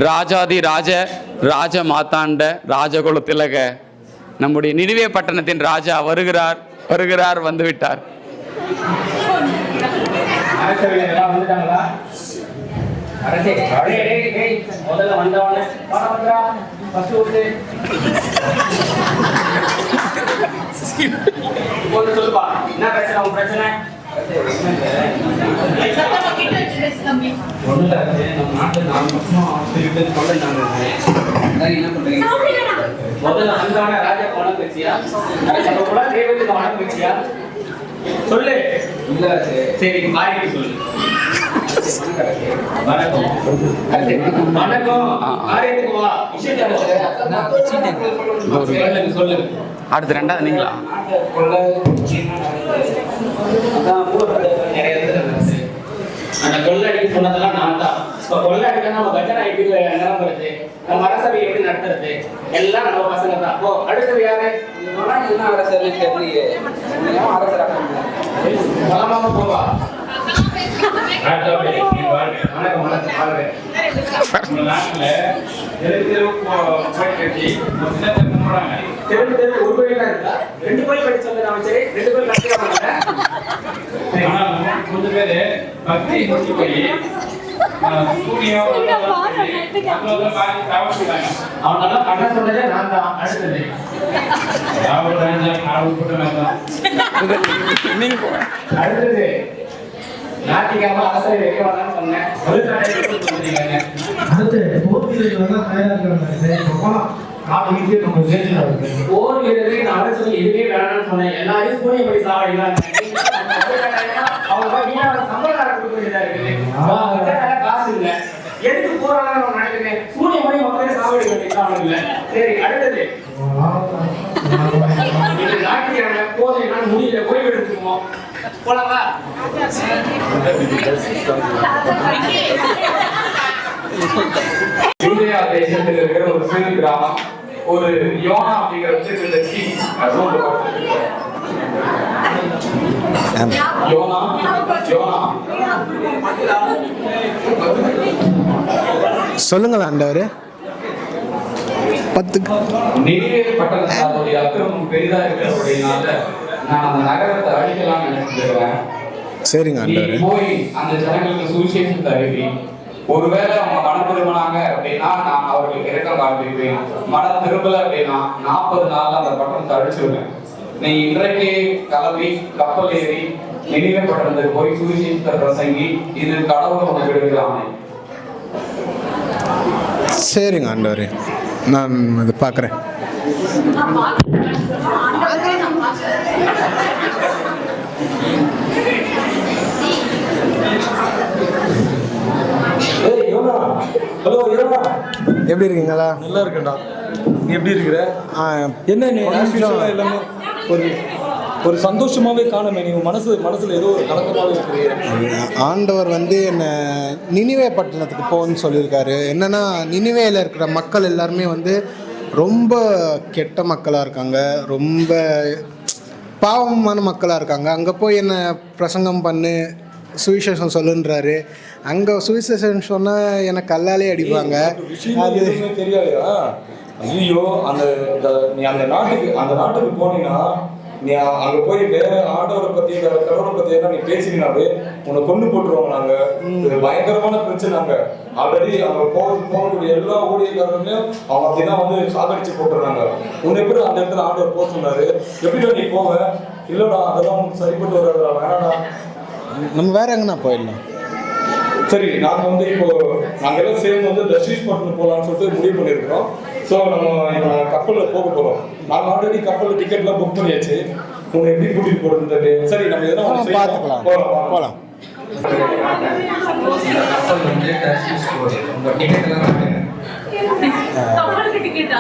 Speaker 1: ராஜாதி ராஜ ராஜ மாத்தாண்ட ராஜகுல திலக நம்முடைய நினிவே பட்டணத்தின் ராஜா வருகிறார் வருகிறார் வந்துவிட்டார்.
Speaker 22: சொல்லுப்பா, என்ன பிரச்சனை? உன் பிரச்சனை முதல்ல வந்தவன ராஜா பணம் வச்சியா தேவத்துக்கு பணம் வச்சியா சொல்லு. இல்ல சரி மாறி சொல்லு. வணக்கம் வணக்கம் காரியத்துக்கு வா. சொல்லு.
Speaker 1: அடுத்து ரெண்டாவது நீங்களா?
Speaker 22: அந்த கொள்ளை அடிக்க சொன்னதெல்லாம் நான் தான். இப்போ கொள்ளை அடிக்க நம்ம கஜனா எப்படி நிரம்புறது, நம்ம அரசவை எப்படி நடத்துறது எல்லாம் நம்ம பசங்க தான். அப்போ அடுத்தது யாரு? என்ன அரசவை தெரியலையே. பலமாக போவா. வணக்கம் வணக்கம் வாழ்க. நம்ம நாட்டில் தெரு ஒரு கோயில் தான் இருக்கா? 2 கோயில் படிச்சு வந்து நான் சரி 2 கோயில் கட்டிடுவாங்க. கொஞ்சம் பேரு பக்தி முடிச்சு போய் அவனெல்லாம் கண்ண சொன்னதே நான் தான். அடுத்தது அடுத்தது ஞாயிற்றுக்கிழமை அரசை வைக்க வேண்டாம்னு சொன்னேன். போர் வீரருக்கு நான் அரசு எதுவுமே வேணாம்னு சொன்னேன். எல்லாரையும் சூனியம் படி சாவடிக்கலாம். அவங்க சம்பளம் கொடுக்க வேண்டியதா இருக்குது. காசு இல்ல, எதுக்கு போறாங்க நினைக்கிறேன். சூனியம் படி மக்களே சாவடி வேண்டியது. சரி அடுத்தது ஞாயிற்றுக்கிழமை போதை நான் முடியல, ஓய்வு எடுத்துக்குவோம். போலாமா? இந்தியா தேசத்தில் இருக்கிற ஒரு சிறு கிராமம், ஒரு யோனா அப்படிங்கிற
Speaker 23: சொல்லுங்களா ஆண்டவர். 10
Speaker 1: நினைவே பட்டணத்தாருடைய அக்கிரமம் பெரிதா இருக்கிறபடினால நான் அந்த நகரத்தை அழிக்கலாம்னு நினைச்சிருக்கிறேன்.
Speaker 23: சரிங்க ஆண்டவர்.
Speaker 1: போய் அந்த ஜனங்களுக்கு சுவிசேஷத்தை அறிவி. ஒருவேளை அவங்க மனம் திரும்பினாங்க அப்படின்னா நான் அவர்களுக்கு இறக்கம் காண்பிப்பேன். மனம் திரும்பல அப்படின்னா 40 நாள்ல அந்த பட்டணத்தை அழிச்சிருவேன். நீ இன்றைக்கு கிளம்பி கப்பல் ஏறி நினைவே பட்டணத்துக்கு போய் சுவிசேஷத்தை பிரசங்கி, இது கடவுள் உனக்கு எடுக்கலாமே.
Speaker 23: சரிங்க ஆண்டவர், நான் இது பார்க்குறேன். எப்படி இருக்கீங்களா?
Speaker 24: நல்லா இருக்கேன்டா. நீ எப்படி இருக்கிற? என்ன எல்லாமே ஒரு சந்தோஷமாவே காணுமே. நீ மனசுல ஏதோ ஒரு கலக்கமாவே இருக்கிறீங்க.
Speaker 23: ஆண்டவர் வந்து என்னை நினிவே பட்டணத்துக்கு போகணும்னு சொல்லியிருக்காரு. என்னன்னா நினிவேல இருக்கிற மக்கள் எல்லாருமே வந்து ரொம்ப கெட்ட மக்களாக இருக்காங்க, ரொம்ப பாவமான மக்களாக இருக்காங்க. அங்கே போய் என்னை பிரசங்கம் பண்ணு, சுவிசேஷம் சொல்லுன்றாரு. அங்கே சுவிசேஷன் சொன்னால் என்னை கல்லாலே அடிப்பாங்க.
Speaker 24: அது தெரியாதா? ஐயோ, நீ அந்த நாட்டுக்கு போனீங்கன்னா நீ அங்கே போய் வேற ஆண்டவரை பற்றி கடவுளை பற்றி நீ பேசினாவே உன்னை கொண்டு போட்டுருவாங்க. நாங்கள் பயங்கரமான பிரச்சனை. நாங்கள் ஆல்ரெடி அவங்க போகக்கூடிய எல்லா ஊழியக்காரர்களையும் அவங்க அப்படிதான் வந்து சாகடிச்சு போட்டுறாங்க. உன்னை எப்படி அந்த இடத்துல ஆண்டவர் போக சொன்னாரு? எப்படி நீ போவ? இல்லைடா அதெல்லாம் சரிப்பட்டு வர்றதா, வேணாடா.
Speaker 23: நம்ம வேற எங்கன்னா போயிடலாம்.
Speaker 24: சரி, நாங்கள் வந்து இப்போ நாங்கள் எல்லாம் சேர்ந்து வந்து தர்ஷீஷ் பட்டணம் போகலான்னு சொல்லிட்டு முடிவு பண்ணியிருக்கிறோம். ஸோ நம்ம இப்போ கப்பலில் போக போகிறோம். நாங்கள் ஆல்ரெடி கப்பலில் டிக்கெட்லாம் புக் பண்ணியாச்சு. உங்களை எப்படி கூட்டிகிட்டு போகிறது? சரி, நம்ம எதனா
Speaker 23: பார்த்துக்கலாம். போகலாம்.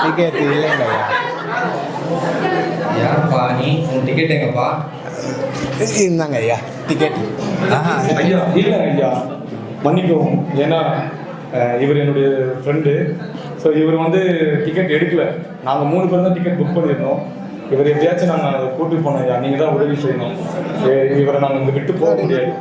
Speaker 23: டிக்கெட் இல்லைங்க.
Speaker 25: யாருப்பா நீ? உன் டிக்கெட் எங்கப்பா?
Speaker 23: இருந்தாங்க ஐயா டிக்கெட்.
Speaker 24: ஐயா இல்லை ஐயா, மன்னிக்கவும். ஏன்னா இவர் என்னுடைய ஃப்ரெண்டு. ஸோ இவர் வந்து டிக்கெட் எடுக்கல. நாங்கள் 3 பேர் தான் டிக்கெட் புக் பண்ணியிருந்தோம். இவர் எப்படியாச்சும் நாங்கள் கூட்டிட்டு போனோம் ஐயா. நீங்கள் தான் உதவி செய்யணும். இவரை நாங்கள் இங்கே விட்டு போக முடியாது.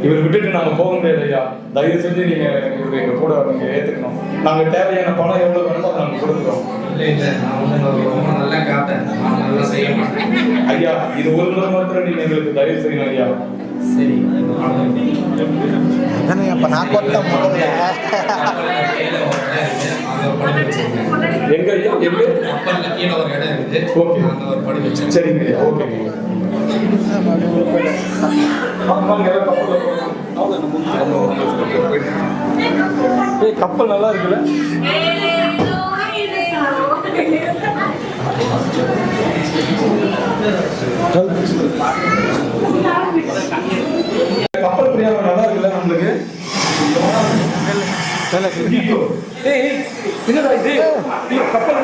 Speaker 24: இவர் விட்டுட்டு நாங்கள் போக முடியாது ஐயா. தயவு செஞ்சு நீங்கள் இவர் எங்கள் கூட நீங்கள் ஏற்றுக்கணும். நாங்கள் தேவையான பணம் எவ்வளோ வேணுமோ அதை நாங்கள் கொடுக்குறோம்.
Speaker 25: இல்லை நான் வந்து ரொம்ப நல்லா காட்டேன், நான் நல்லா செய்ய மாட்டேன்
Speaker 24: ஐயா. இது ஒரு முறை மாத்திரம் நீங்கள் எங்களுக்கு தயவு செய்யணும் ஐயா.
Speaker 25: சரி.
Speaker 23: அப்போ நான் கொட்ட முதல்ல
Speaker 24: எங்க ஐயா? எங்க?
Speaker 25: கப்பலில் கீழே ஒரு இடம் இருக்குது.
Speaker 24: ஓகே,
Speaker 25: அந்த ஒரு படி வச்சு.
Speaker 24: சரிங்க ஐயா. ஓகே. கப்பல் நல்லா இருக்குல்ல? கப்பல் பிரயாணம் நல்லா இருக்குல்ல நம்மளுக்கு? என்னடா இது? கப்பல்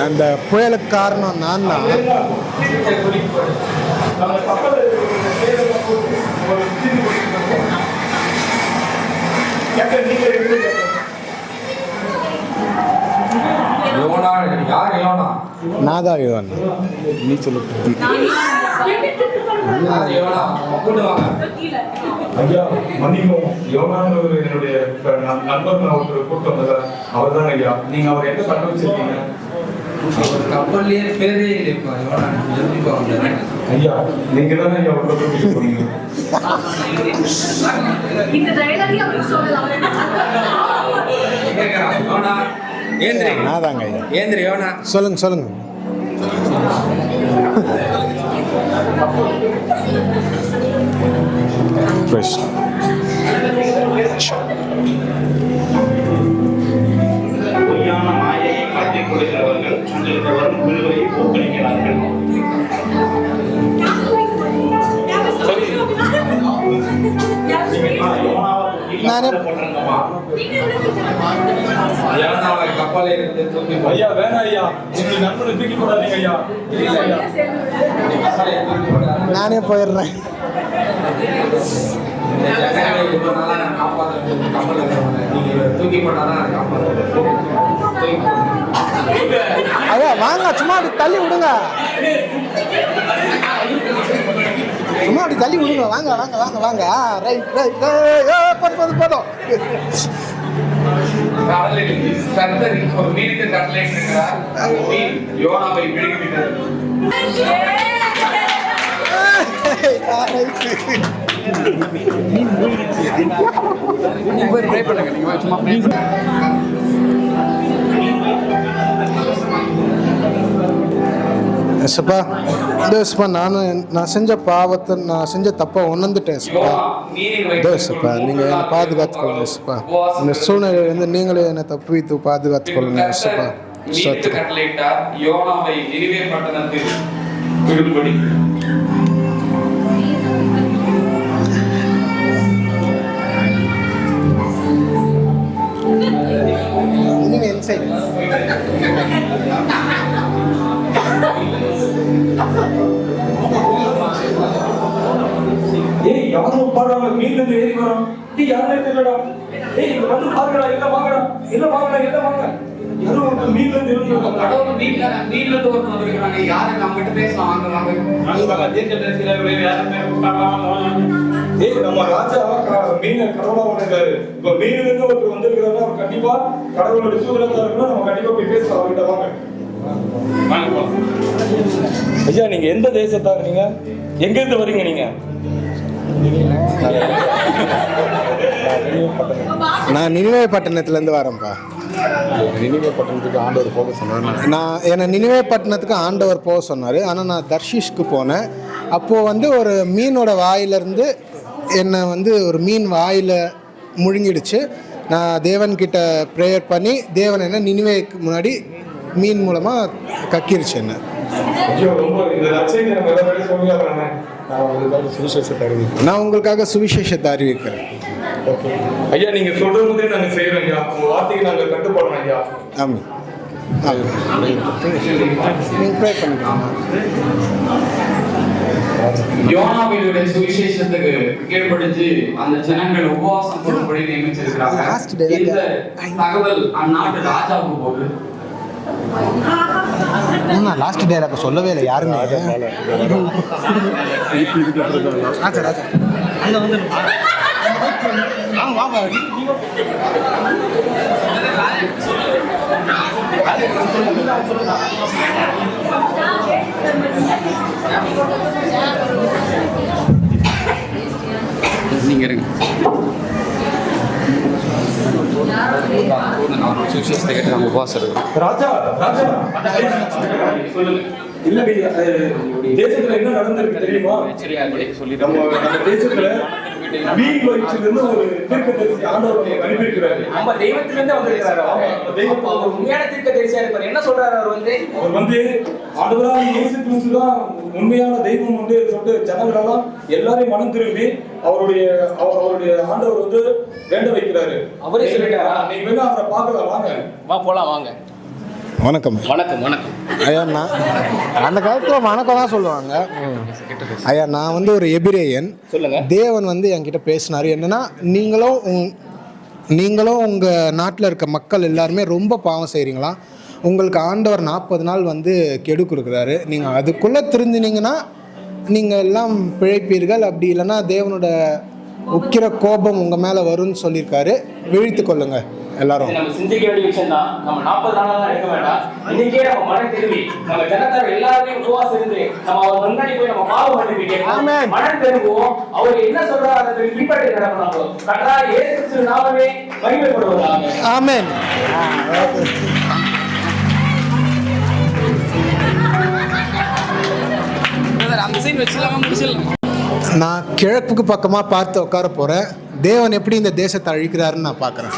Speaker 23: அந்த புயலுக்கு காரணம் நான் தான். நான் தான் யோனா. நீ சொல்லு.
Speaker 24: ஐயா மன்னிக்கும், யோனான்னு ஒரு என்னுடைய நண்பர் நான் ஒருத்தர் கூப்பிட்டு வந்தேன். அவர் தான் ஐயா. நீங்க அவர் எங்க கண்டு வச்சிருக்கீங்க?
Speaker 25: கப்பல்லையே பேரே இல்லைப்பா யோனா. எப்படிப்பா வந்தாரு?
Speaker 24: ஐயா நீங்க தானே ஐயா உள்ள கூட்டிட்டு போனீங்க.
Speaker 25: யோனா ஏந்திரி.
Speaker 23: நான் தாங்க ஐயா.
Speaker 25: ஏந்திரி யோனா.
Speaker 23: சொல்லுங்க.
Speaker 4: பொய்யான மாயையை காட்டிக் கொடுக்கிறவர்கள் தங்களுக்கு வரும் விழுவையை போக்களிக்கிறார்கள்.
Speaker 25: கப்பலை இருந்து தூக்கி
Speaker 24: ஐயா வேணாம் ஐயா, எங்க நண்பனை தூக்கி போடாதீங்க ஐயா.
Speaker 23: நானே போயிடுறேன். ஐயா வாங்க, சும்மா அப்படி தள்ளி விடுங்க. வாங்க. ரைட். போதும்.
Speaker 1: கடலில் கர்த்தர் ஒரு மீனுக்கு கட்டளையிட்டிருக்கிறார். அந்த மீன் யோனாவை விழுங்கிவிட்டது.
Speaker 23: எஸ்ப்பா, நான் செஞ்ச பாவத்தை, நான் செஞ்ச தப்பை உணர்ந்துட்டேன் எஸ்ப்பா. நீங்கள் என்னை பாதுகாத்துக்கொள்ளுங்க எஸ்ப்பா. இந்த சூழ்நிலையிலேருந்து நீங்களே என்னை தப்பித்து பாதுகாத்துக்கொள்ளுங்க எஸ்ப்பா.
Speaker 1: கட்டளையிட்டார் யோனாவை நினிவே பட்டணத்தில் விடும்படி.
Speaker 24: ஏய் யாரும் பாடாம மீன்ல இருந்து ஏறி வரோம். நீ யாரே தெரியலடா. ஏய் இங்க வந்து பாருடா, எல்லாம் வாங்கடா. யாரும் வந்து மீன்ல இருந்து ஏறி வரோம்.
Speaker 1: கடவுள் மீன்ல இருந்து ஒரு வந்திருக்காங்க. யாரை நம்ம கிட்ட பேசலாம், வாங்க.
Speaker 24: ஏய் நம்ம ராஜா மீனை கடவுளா வந்திருக்காரு. இப்ப மீன்ல இருந்து ஒருத்தர் வந்திருக்காருன்னா அவர் கண்டிப்பா கடவுளோட சூழலா இருக்கணும். நம்ம கண்டிப்பா போய் பேசலாம் அவர்கிட்ட. வாங்க. ஐயா நீங்க எந்த தேசத்தார்? நீங்க எங்க இருந்து வரீங்க? நீங்க
Speaker 23: நான் நினிவே பட்டணத்துலேருந்து வரேன்ப்பா.
Speaker 24: நினிவே பட்டணத்துக்கு ஆண்டவர் போக சொன்னார்.
Speaker 23: என்னை நினிவே பட்டணத்துக்கு ஆண்டவர் போக சொன்னார். ஆனால் நான் தர்ஷீஷ்க்கு போனேன். அப்போது வந்து ஒரு மீனோட வாயிலிருந்து என்னை வந்து ஒரு மீன் வாயில் முழுங்கிடுச்சு. நான் தேவன்கிட்ட ப்ரேயர் பண்ணி தேவன் என்ன நினிவேக்கு முன்னாடி மீன் மூலமாக கக்கிருச்சு என்ன.
Speaker 24: நான் உங்களுக்காக சுவிசேஷத்தை அறிவிக்கிறேன். ஓகே ஐயா, நீங்க சொல்றது போதே நாங்க செய்யறோம் ஐயா. உங்க வார்த்தைக்கு நாங்க கட்டுப்படுறோம் ஐயா.
Speaker 23: ஆமாம். நீங்கள் ப்ரே பண்ணிக்கலாம்.
Speaker 1: யோனாவினுடைய சுவிசேஷத்துக்கு கீழ்ப்படிஞ்சு அந்த ஜனங்கள் உபவாசம் போடும்படி நியமிச்சிருக்கிறாங்க. இந்த தகவல் அந்நாட்டு ராஜாவுக்கு போகுது.
Speaker 23: நான் லாஸ்ட் டேலாக சொல்லவே இல்லை யாருமே.
Speaker 1: நீங்க இருங்க. சுவிசேஷத்தை கேட்டு நம்ம உபவாசம் இருக்கோம்.
Speaker 24: ராஜா ராஜா சொல்லுங்க. இல்ல தேசத்துல என்ன நடந்திருக்கு தெரியுமா? நம்ம தேசத்துல வீண் வயிற்றிலிருந்து ஒரு தீர்க்கதரிசி ஆண்டவர் அனுப்பியிருக்கிறாரு.
Speaker 22: நம்ம தெய்வத்திலிருந்து வந்திருக்கிறாரு. அவர் உண்மையான தீர்க்கதரிசியா இருப்பார். என்ன சொல்றாரு அவர் வந்து
Speaker 24: ஆண்டவராக இயேசு கிறிஸ்து தான் உண்மையான தெய்வம் வந்து சொல்லிட்டு ஜனங்களெல்லாம் எல்லாரையும் மனம் திரும்பி அவருடைய ஆண்டவர் வந்து வேண்ட வைக்கிறாரு.
Speaker 22: அவரே சொல்லிட்டாரா?
Speaker 24: நீங்க வேணா அவரை பார்க்கலாம், வாங்க
Speaker 22: போலாம் வாங்க.
Speaker 23: வணக்கம். ஐயா, நான் அந்த காலத்தில் வணக்கம் தான் சொல்லுவாங்க. ஐயா, நான் வந்து ஒரு எபிரேயன்.
Speaker 22: சொல்லுங்க.
Speaker 23: தேவன் வந்து என்கிட்ட பேசினார். என்னன்னா, நீங்களும் உங்கள் நாட்டில் இருக்க மக்கள் எல்லாருமே ரொம்ப பாவம் செய்கிறீங்களா? உங்களுக்கு ஆண்டவர் 40 நாள் வந்து கெடு கொடுக்குறாரு. நீங்கள் அதுக்குள்ளே திருந்தினீங்கன்னா நீங்கள் எல்லாம் பிழைப்பீர்கள். அப்படி இல்லைன்னா தேவனோட உக்கிர கோபம் உங்கள் மேலே வரும்னு சொல்லியிருக்காரு. விழித்து கொள்ளுங்க எல்லாரும்.
Speaker 22: நம்ம சிந்திக்க வேண்டிய விஷயம் தான். நம்ம 40 நாளா இருக்க வேண்டாம். இன்னைக்கே நம்ம மனம் திரும்பி நம்ம ஜனத்தார் எல்லாருமே உபவாசம் இருந்து நம்ம அவர் முன்னாடி போய் நம்ம பாவம் பண்ணிட்டு கேட்கலாம். மனம் திரும்புவோம். அவர் என்ன சொல்றாரு அதை பின்பற்றி நடக்கணும். கட்டா இயேசு கிறிஸ்து நாமமே மகிமைப்படுவாங்க.
Speaker 23: ஆமென்.
Speaker 1: அந்த சைன் வச்சிடலாமா? முடிச்சிடலாமா?
Speaker 23: நான் கிழக்குக்கு பக்கமாக பார்த்து உட்கார போகிறேன். தேவன் எப்படி இந்த தேசத்தை அழிக்கிறாருன்னு நான் பார்க்குறேன்.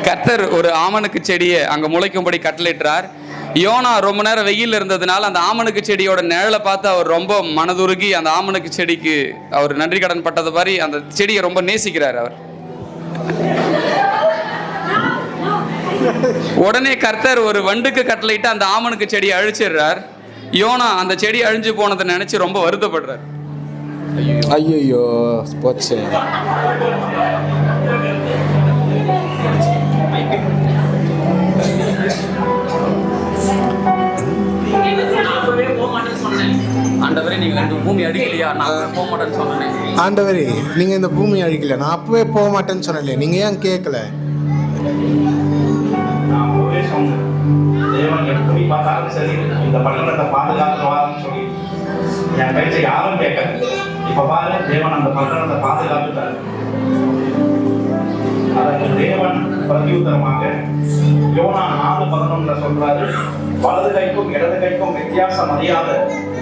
Speaker 1: கர்த்தர் ஒரு ஆமணக்கு செடியை அங்கே முளைக்கும்படி கட்டளையிட்டார். யோனா ரொம்ப நேரம் வெயில் இருந்ததுனால அந்த ஆமணக்கு செடியோட நிழலை பார்த்து அவர் ரொம்ப மனதுருகி அந்த ஆமணக்கு செடிக்கு அவர் நன்றி கடன் பட்டது மாதிரி அந்த செடியை ரொம்ப நேசிக்கிறார் அவர். உடனே கர்த்தர் ஒரு வண்டுக்கு கட்டளையிட்டு அந்த ஆமணக்கு செடியை அழிச்சிடுறார். யோனா அந்த செடி அழிஞ்சு போனதை நினைச்சு ரொம்ப வருத்தப்படுறார்.
Speaker 23: ஐயோ போச்சு.
Speaker 1: ஆண்டவரே, நீங்க இந்த பூமி அழிக்கலையா? நான் போக மாட்டேன்னு சொன்னேன்.
Speaker 23: ஆண்டவரே, நீங்க இந்த பூமி அழிக்கல, நான் அப்பவே போக மாட்டேன்னு சொன்னேன். நீங்க ஏன் கேட்கல?
Speaker 4: தேவன் எப்படி பார்த்தாலும் சரி இந்த பட்டணத்தை பாதுகாத்துவாருன்னு சொல்லி என் பேச்சை யாரும் கேட்கல. இப்ப பாரு, தேவன் அந்த பட்டணத்தை பாதுகாத்துட்டாரு. அதற்கு தேவன் பிரதியுத்தரமாக யோனா 4:11 சொல்றாரு, வலது கைக்கும் இடது கைக்கும் வித்தியாசம் அறியாத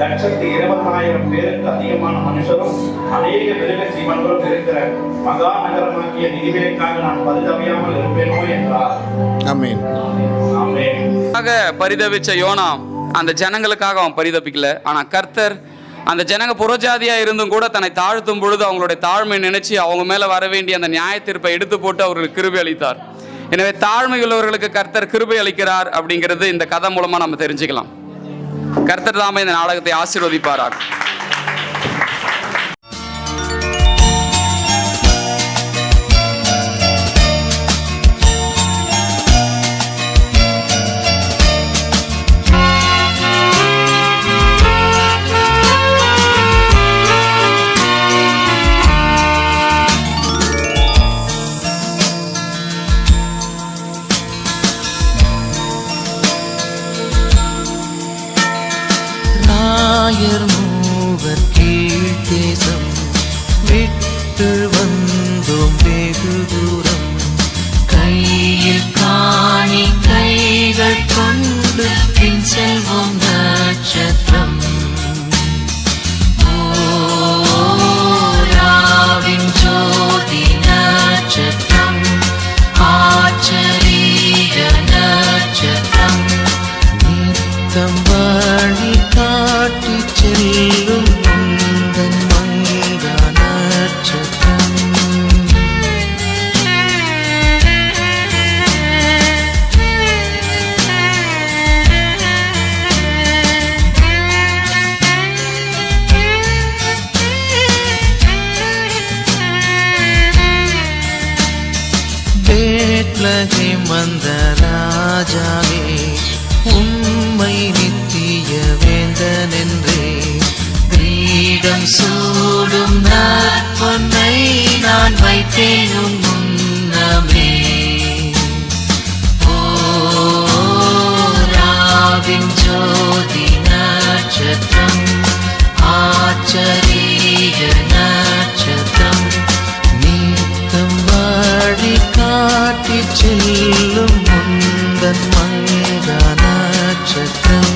Speaker 4: 120,000 பேருக்கு அதிகமான மனுஷரும் அநேக மிருக ஜீவன்களும் இருக்கிற மகா நகரமாகிய நினிவேக்காக நான் பரிதவியாமல் இருப்பேனோ என்றார்.
Speaker 23: ஆமென்.
Speaker 1: பரிதவிச்ச யோனா அந்த ஜனங்களுக்காக அவன் பரிதபிக்கல. ஆனா கர்த்தர் அந்த ஜனங்க புறஜாதியா இருந்தும் கூட தன்னை தாழ்த்தும் பொழுது அவங்களுடைய தாழ்மை நினைச்சு அவங்க மேல வர வேண்டிய அந்த நியாய தீர்ப்பை எடுத்து போட்டு அவர்களுக்கு கிருபை அளித்தார். எனவே தாழ்மை உள்ளவர்களுக்கு கர்த்தர் கிருபை அளிக்கிறார் அப்படிங்கிறது இந்த கதை மூலமா நம்ம தெரிஞ்சுக்கலாம். கர்த்தர் தாமே இந்த நாடகத்தை ஆசீர்வதிப்பாராக.
Speaker 15: மூவர் கீழ் தேசம் விட்டு வந்தோம் வெகு தூரம், கையில் காணி கைகள் கொண்டு பின் செல்வோம் நட்சத்திரம். ஓராவின் ஜோதி நட்சத்திரம், ஆச்சரிய நட்சத்திரம், நித்தம் வழி காட்டி செல்லும் பெத்லகேம் வந்த ராஜாவே, உம்மை நித்திய வேந்தன் என்றே கிரீடம் சூடும் நற்பொன்னை நான் வைத்தேன் உன் முன்னமே. ஓ ராவின் ஜோதி நட்சத்திரம், ஆச்சரிய நட்சத்திரம், நீத்தம் வழி காட்டி செல்லும் முந்தன் மங்கா நட்சத்திரம்.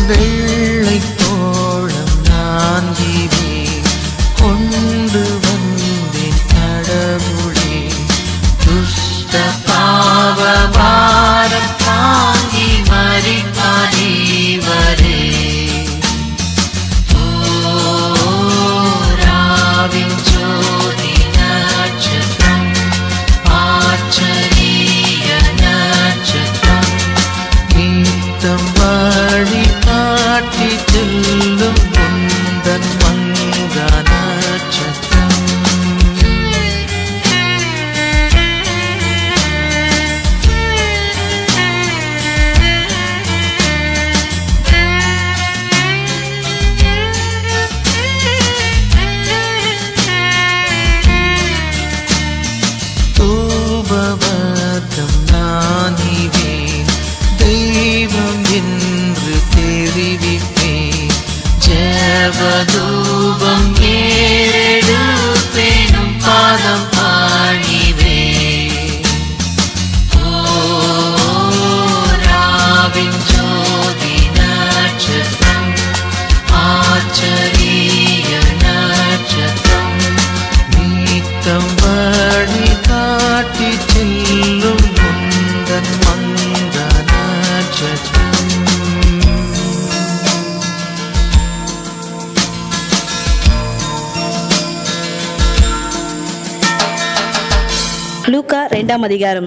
Speaker 15: வெள்ளை தோழம் நான் இவே கொண்டு வந்தேன் கடவுளே, துஷ்ட பாவ பாரம் தாங்கி மரிப்பானீவரே. ராவின் ஜோதி நட்சத்திரம், ஆச்சரிய நட்சத்திரம், நீத்தம் வழி காட்டி செல்லும் முந்தன் மங்கா நட்சத்திரம். தூபவர்க்கம் நான் இவேன், தெய்வம் என்று தெரிவிப்பேன், ஜெபதூபம் ஏறெடுப்பேனும் பாதம் பணிவேன். ஓ ராவின் ஜோதி நட்சத்திரம், ஆச்சரிய நட்சத்திரம், நீத்தம் வழி காட்டி செல்லும் முந்தன் மங்கா நட்சத்திரம்.
Speaker 8: லூக்கா 2ஆம் அதிகாரம்.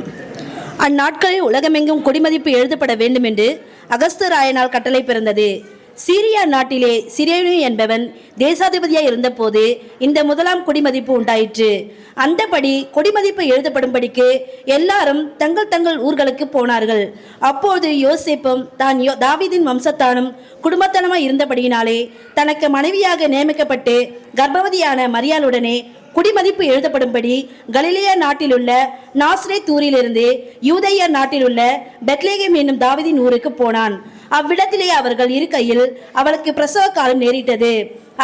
Speaker 8: அந்நாட்களில் உலகமெங்கும் குடிமதிப்பு எழுதப்பட வேண்டும் என்று அகஸ்தராயனால் கட்டளை பிறந்தது. சீரியா நாட்டிலே சிரேனு என்பவன் தேசாதிபதியாய் இருந்தபோது இந்த முதலாம் குடிமதிப்பு உண்டாயிற்று. அந்தபடி குடிமதிப்பு எழுதப்படும்படிக்கு எல்லாரும் தங்கள் தங்கள் ஊர்களுக்கு போனார்கள். அப்போது யோசேப்பும் தான் தாவீதின் வம்சத்தானும் குடும்பத்தனமாய் இருந்தபடியினாலே தனக்கு மனைவியாக நியமிக்கப்பட்டு கர்ப்பவதியான மரியாளுடனே குடிமதிப்பு எழுதப்படும்படி கலிலேயா நாட்டிலுள்ள நாசரேத் ஊரிலிருந்து யூதேயா நாட்டிலுள்ள பெத்லகேம் என்னும் தாவீதின் ஊருக்கு போனான். அவ்விடத்திலே அவர்கள் இருக்கையில் அவளுக்கு பிரசவ காலம் நேரிட்டது.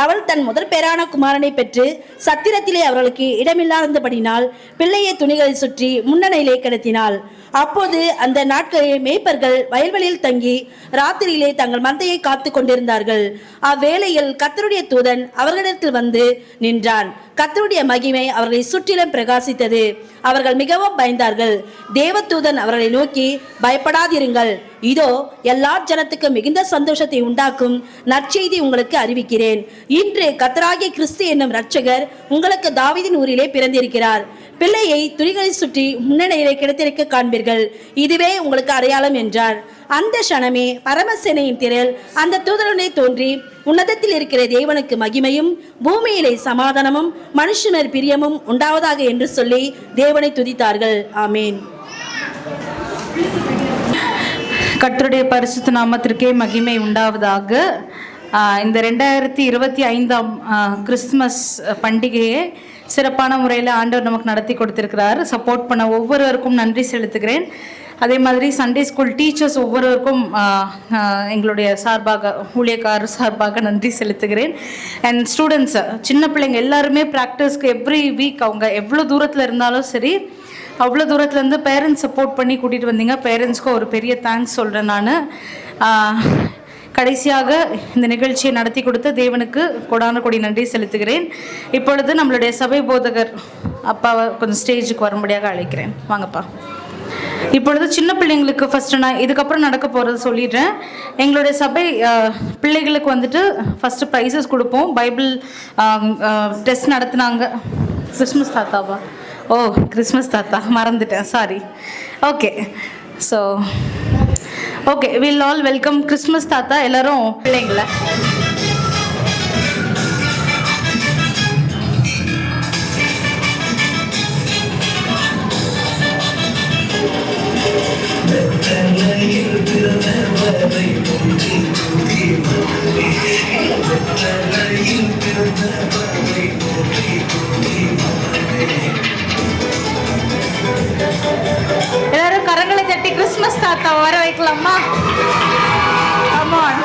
Speaker 8: அவள் தன் முதற் பேரான குமாரனை பெற்று சத்திரத்திலே அவர்களுக்கு இடமில்லாதபடினால் பிள்ளையை துணிகளை சுற்றி முன்னணையிலே கிடத்தினாள். அப்போது அந்த நாட்களில் மேய்ப்பர்கள் வயல்வெளியில் தங்கி ராத்திரியிலே தங்கள் மந்தையை காத்து கொண்டிருந்தார்கள். அவ்வேளையில் கர்த்தருடைய தூதன் அவர்களிடத்தில் வந்து நின்றான். கர்த்தருடைய மகிமை அவர்களை சுற்றிலும் பிரகாசித்தது. அவர்கள் மிகவும் பயந்தார்கள். தேவதூதன் அவர்களை நோக்கி, பயப்படாதிருங்கள், இதோ எல்லா ஜனத்துக்கும் மிகுந்த சந்தோஷத்தை உண்டாக்கும் நற்செய்தி உங்களுக்கு அறிவிக்கிறேன். இன்று கர்த்தராகிய கிறிஸ்து என்னும் இரட்சகர் உங்களுக்கு தாவீதின் ஊரிலே பிறந்திருக்கிறார். பிள்ளையை துணிகளை சுற்றி முன்னணியிலே கிடத்திருக்க காண்பீர்கள். இதுவே உங்களுக்கு அடையாளம் என்றார். அந்த க்ஷணமே பரமசேனையின் திரள் அந்த தூதருடனே தோன்றி, உன்னதத்தில் இருக்கிற தேவனுக்கு மகிமையும் பூமியிலே சமாதானமும் மனுஷனர் பிரியமும் உண்டாவதாக என்று சொல்லி தேவனை துதித்தார்கள். ஆமேன்.
Speaker 2: கர்த்தருடைய பரிசுத்த நாமத்திற்கே மகிமை உண்டாவதாக. இந்த 2025ஆம் கிறிஸ்துமஸ் பண்டிகையை சிறப்பான முறையில் ஆண்டவர் நமக்கு நடத்தி கொடுத்திருக்கிறார். சப்போர்ட் பண்ண ஒவ்வொருவருக்கும் நன்றி செலுத்துகிறேன். அதே மாதிரி சண்டே ஸ்கூல் டீச்சர்ஸ் ஒவ்வொருவருக்கும் எங்களுடைய சார்பாக, ஊழியக்காரர் சார்பாக நன்றி செலுத்துகிறேன். அண்ட் ஸ்டூடெண்ட்ஸ், சின்ன பிள்ளைங்க எல்லாருமே ப்ராக்டிஸ்க்கு எவ்ரி வீக் அவங்க எவ்வளோ தூரத்தில் இருந்தாலும் சரி, அவ்வளோ தூரத்துலேருந்து பேரண்ட்ஸ் சப்போர்ட் பண்ணி கூட்டிகிட்டு வந்தீங்க. பேரண்ட்ஸ்க்கும் ஒரு பெரிய தேங்க்ஸ் சொல்கிறேன் நான். கடைசியாக இந்த நிகழ்ச்சியை நடத்தி கொடுத்த தேவனுக்கு கொடான கொடி நன்றி செலுத்துகிறேன். இப்பொழுது நம்மளுடைய சபை போதகர் அப்பாவை கொஞ்சம் ஸ்டேஜுக்கு வரும்படியாக அழைக்கிறேன். வாங்கப்பா. இப்பொழுது சின்ன பிள்ளைங்களுக்கு ஃபஸ்ட்டு நான் இதுக்கப்புறம் நடக்க போகிறது சொல்லிடுறேன். எங்களுடைய சபை பிள்ளைகளுக்கு வந்துட்டு ஃபஸ்ட்டு ப்ரைஸஸ் கொடுப்போம். பைபிள் டெஸ்ட் நடத்துனாங்க. கிறிஸ்மஸ் தாத்தாவா? ஓ, கிறிஸ்மஸ் தாத்தா மறந்துட்டேன், sorry. Okay, so okay, will all welcome Christmas தாத்தா. எல்லோரும் பிள்ளைங்களை எல்லாரும் கரங்களை தட்டி கிறிஸ்மஸ் தாத்தா வர வைக்கலாமா? ஆமாம்.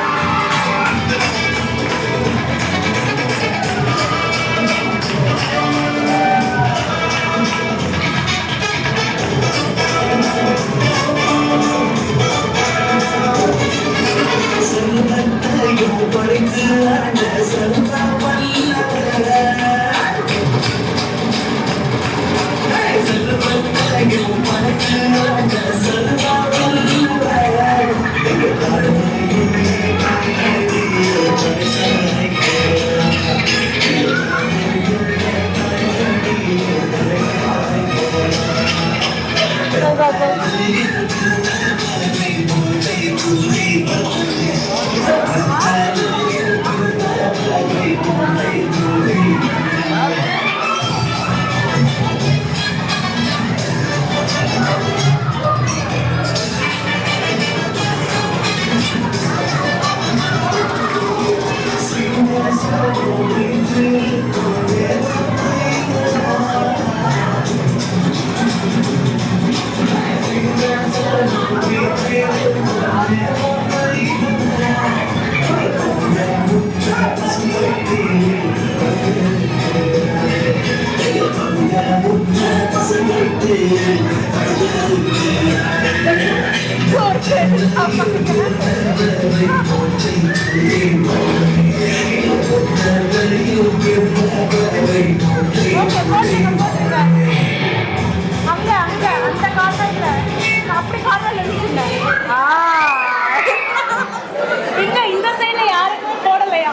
Speaker 2: இந்த சைடுல யாருக்கும் போடலையா?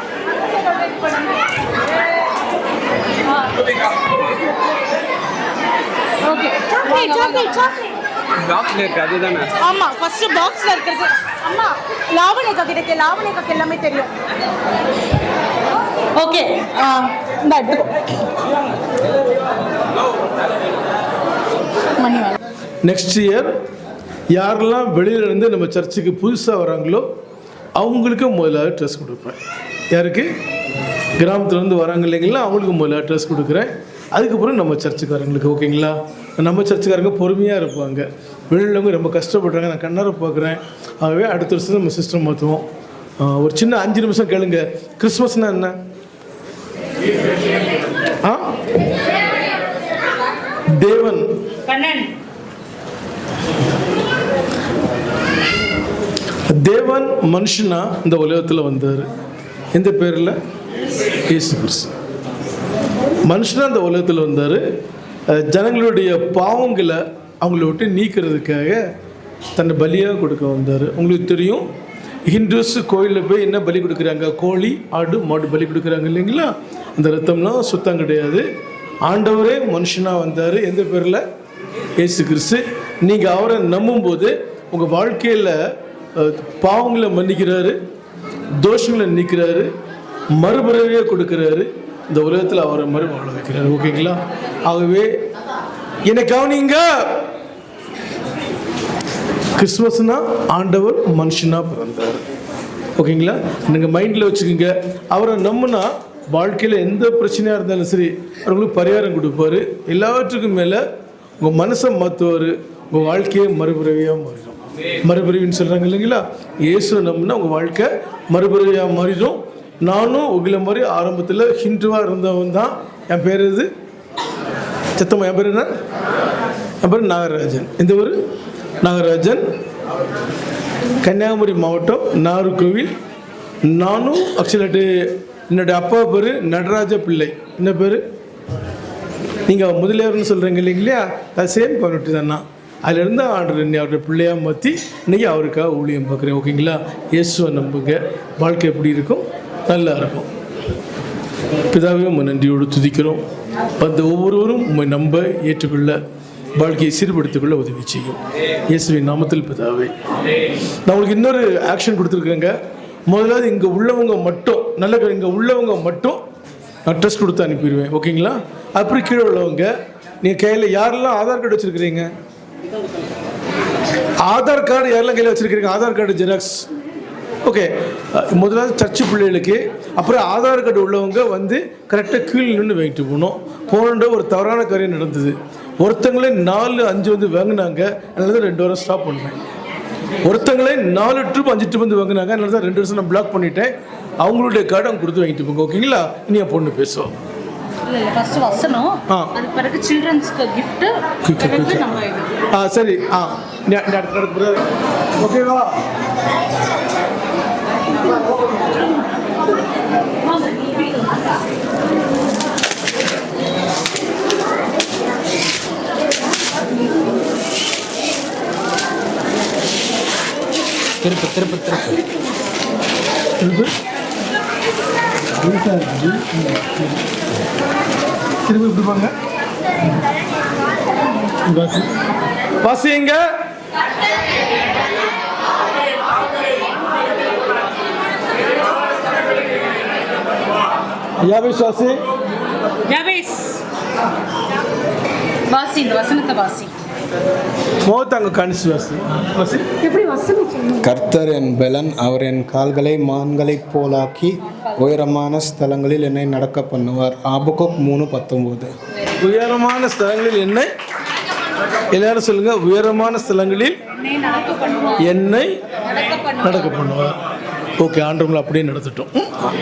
Speaker 2: ஓகே,
Speaker 7: பாக்ஸ்ல இருக்கு அதுதானே?
Speaker 2: ஆமா, ஃபர்ஸ்ட் பாக்ஸ்ல இருக்கிறது. அம்மா லாவணிகா கிட்ட லாவணிகாக்கு எல்லாமே தெரியும். ஓகே,
Speaker 9: நெக்ஸ்ட் இயர் யாரெல்லாம் வெளியிலேருந்து நம்ம சர்ச்சுக்கு புதுசாக வராங்களோ அவங்களுக்கு முதல்ல ட்ரெஸ் கொடுப்பேன். யாருக்கு? கிராமத்துலேருந்து வராங்க இல்லைங்களா, அவங்களுக்கு முதல்ல ட்ரெஸ் கொடுக்குறேன். அதுக்கப்புறம் நம்ம சர்ச்சுக்காரங்களுக்கு. ஓகேங்களா? நம்ம சர்ச்சுக்காரங்க பொறுமையாக இருப்பாங்க, வெளியிலவங்க ரொம்ப கஷ்டப்படுறாங்க, நான் கண்ணார பார்க்குறேன். ஆகவே அடுத்த வருஷம் நம்ம சிஸ்டம் மாற்றுவோம். ஒரு சின்ன 5 நிமிஷம் கேளுங்க. கிறிஸ்மஸ்னால் என்ன? தேவன் தேவன் மனுஷனா இந்த உலகத்தில் வந்தார். எந்த பேரில்? இயேசு கிறிஸ்து. மனுஷனாக இந்த உலகத்தில் வந்தார். ஜனங்களுடைய பாவங்களை அவங்கள விட்டு நீக்கிறதுக்காக தன்னை பலியாக கொடுக்க வந்தார். உங்களுக்கு தெரியும், ஹிந்துஸ் கோயிலில் போய் என்ன பலி கொடுக்குறாங்க? கோழி, ஆடு, மாடு பலி கொடுக்குறாங்க இல்லைங்களா? அந்த ரத்தம்லாம் சுத்தம் கிடையாது. ஆண்டவரே மனுஷனாக வந்தார். எந்த பேரில்? இயேசு கிறிஸ்து. நீங்கள் அவரை நம்பும்போது உங்கள் வாழ்க்கையில் பாவங்களை மன்னிக்கிறாரு, தோஷங்களை நீக்கிறாரு, மறுபிறவியே கொடுக்குறாரு. இந்த உலகத்தில் அவரை வாழ வைக்கிறாரு. ஓகேங்களா? ஆகவே என்னை கவனிங்க, கிறிஸ்மஸ்னா ஆண்டவர் மனுஷனாக பிறந்தார். ஓகேங்களா? நீங்கள் மைண்டில் வச்சுக்கோங்க. அவரை நம்பினா வாழ்க்கையில் எந்த பிரச்சனையாக இருந்தாலும் சரி அவங்களுக்கு பரிகாரம் கொடுப்பார். எல்லாவற்றுக்கும் மேலே உங்கள் மனசை மாற்றுவார். உங்கள் வாழ்க்கையை மறுபிறவியாக மாறிடும். மறுபிறவின்னு சொல்கிறாங்க இல்லைங்களா? இயேசு நம்பினா உங்கள் வாழ்க்கை மறுபிறவியாக மாறிடும். நானும் உங்களை மாதிரி ஆரம்பத்தில் ஹிந்துவாக இருந்தவன் தான். என் பேர் இது சத்தம்மா. என் பேர் என்ன? என் பேர் நாகராஜன். இந்த ஊர் நாகராஜன், கன்னியாகுமரி மாவட்டம், நாகர்கோவில். நானும் ஆக்சுவலாட்டு என்னுடைய அப்பா பேர் நடராஜ பிள்ளை. என்ன பேர்? நீங்கள் முதலியார்னு சொல்கிறீங்க இல்லைங்களா? அது சேம் கம்யூனிட்டி தான். அதிலிருந்து ஆண்டவர் என்னை அவருடைய பிள்ளையாக மாற்றி இன்றைக்கி அவருக்காக ஊழியம் பார்க்குறேன். ஓகேங்களா? இயேசுவை நம்புங்க, வாழ்க்கை எப்படி இருக்கும்? நல்லா இருக்கும். பிதாவே உம்மை நன்றியோடு துதிக்கிறோம். அந்த ஒவ்வொருவரும் உம்மை நம்ப ஏற்றுக்கொள்ள வாழ்க்கையை சீர்படுத்திக்கொள்ள உதவி செய்யும். இயேசுவின் நாமத்தில் பிதாவே. நான் உங்களுக்கு இன்னொரு ஆக்ஷன் கொடுத்துருக்கேங்க. முதலாவது இங்கே உள்ளவங்க மட்டும் இங்கே உள்ளவங்க மட்டும் நான் ட்ரெஸ் கொடுத்து அனுப்பிடுவேன். ஓகேங்களா? அப்படி கீழே உள்ளவங்க நீங்கள் கையில் யாரெல்லாம் ஆதார் கார்டு வச்சுருக்கிறீங்க, ஆதார் கார்டு யாரெல்லாம் கையில் வச்சுருக்கிறீங்க, ஆதார் கார்டு ஜெராக்ஸ். ஓகே, முதலாவது சர்ச்சு பிள்ளைகளுக்கு, அப்புறம் ஆதார் கார்டு உள்ளவங்க வந்து கரெக்டாக கீழே நின்று வாங்கிட்டு போகணுன்ற ஒரு தவறான காரியம் நடந்தது. ஒருத்தங்களே 4-5 வந்து வாங்கினாங்க, அதனால தான் 2 வாரம் ஸ்டாப் பண்ணேன். ஒருத்தங்களே 4 ட்ரிப் 5 ட்ரிப் வந்து வாங்கினாங்க, அதனால தான் 2 வருஷம் நான் பிளாக் பண்ணிட்டேன். அவங்களுடைய கார்டு அவங்க கொடுத்து வாங்கிட்டு போங்க. ஓகேங்களா? இனி என் பொண்ணு பேசுவோம்.
Speaker 2: இல்லை ஃபர்ஸ்ட் வசனம், அதுக்கு பிறகு சில்ட்ரன்ஸ்க்கு கிஃப்ட் நம்ம இது.
Speaker 9: சரி. ஓகேவா?
Speaker 25: திருப்பு
Speaker 9: இப்படி பாங்க. வாசிங்க. யாவேஸ் வாசி.
Speaker 2: யாவேஸ் வாசி, இந்த வசனத்தை வாசி.
Speaker 9: மோத்தாங்க கணிச்சு வாசி. வாசி.
Speaker 2: எப்படி வசனம் சொல்லுங்க?
Speaker 23: கர்த்தர் என் பெலன், அவர் என் கால்களை மான்களைப் போலாக்கி உயரமான ஸ்தலங்களில் என்னை நடக்க பண்ணுவார். ஆபகுக் 3:19.
Speaker 9: உயரமான ஸ்தலங்களில் என்னை, எல்லாரும் சொல்லுங்க, உயரமான ஸ்தலங்களில் என்னை நடக்க பண்ணுவார். ஓகே, ஆண்டவங்களை அப்படியே நடத்திட்டோம்.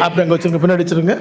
Speaker 9: அப்படி அங்கே வச்சுருங்க, பின்னாடி வச்சுருங்க.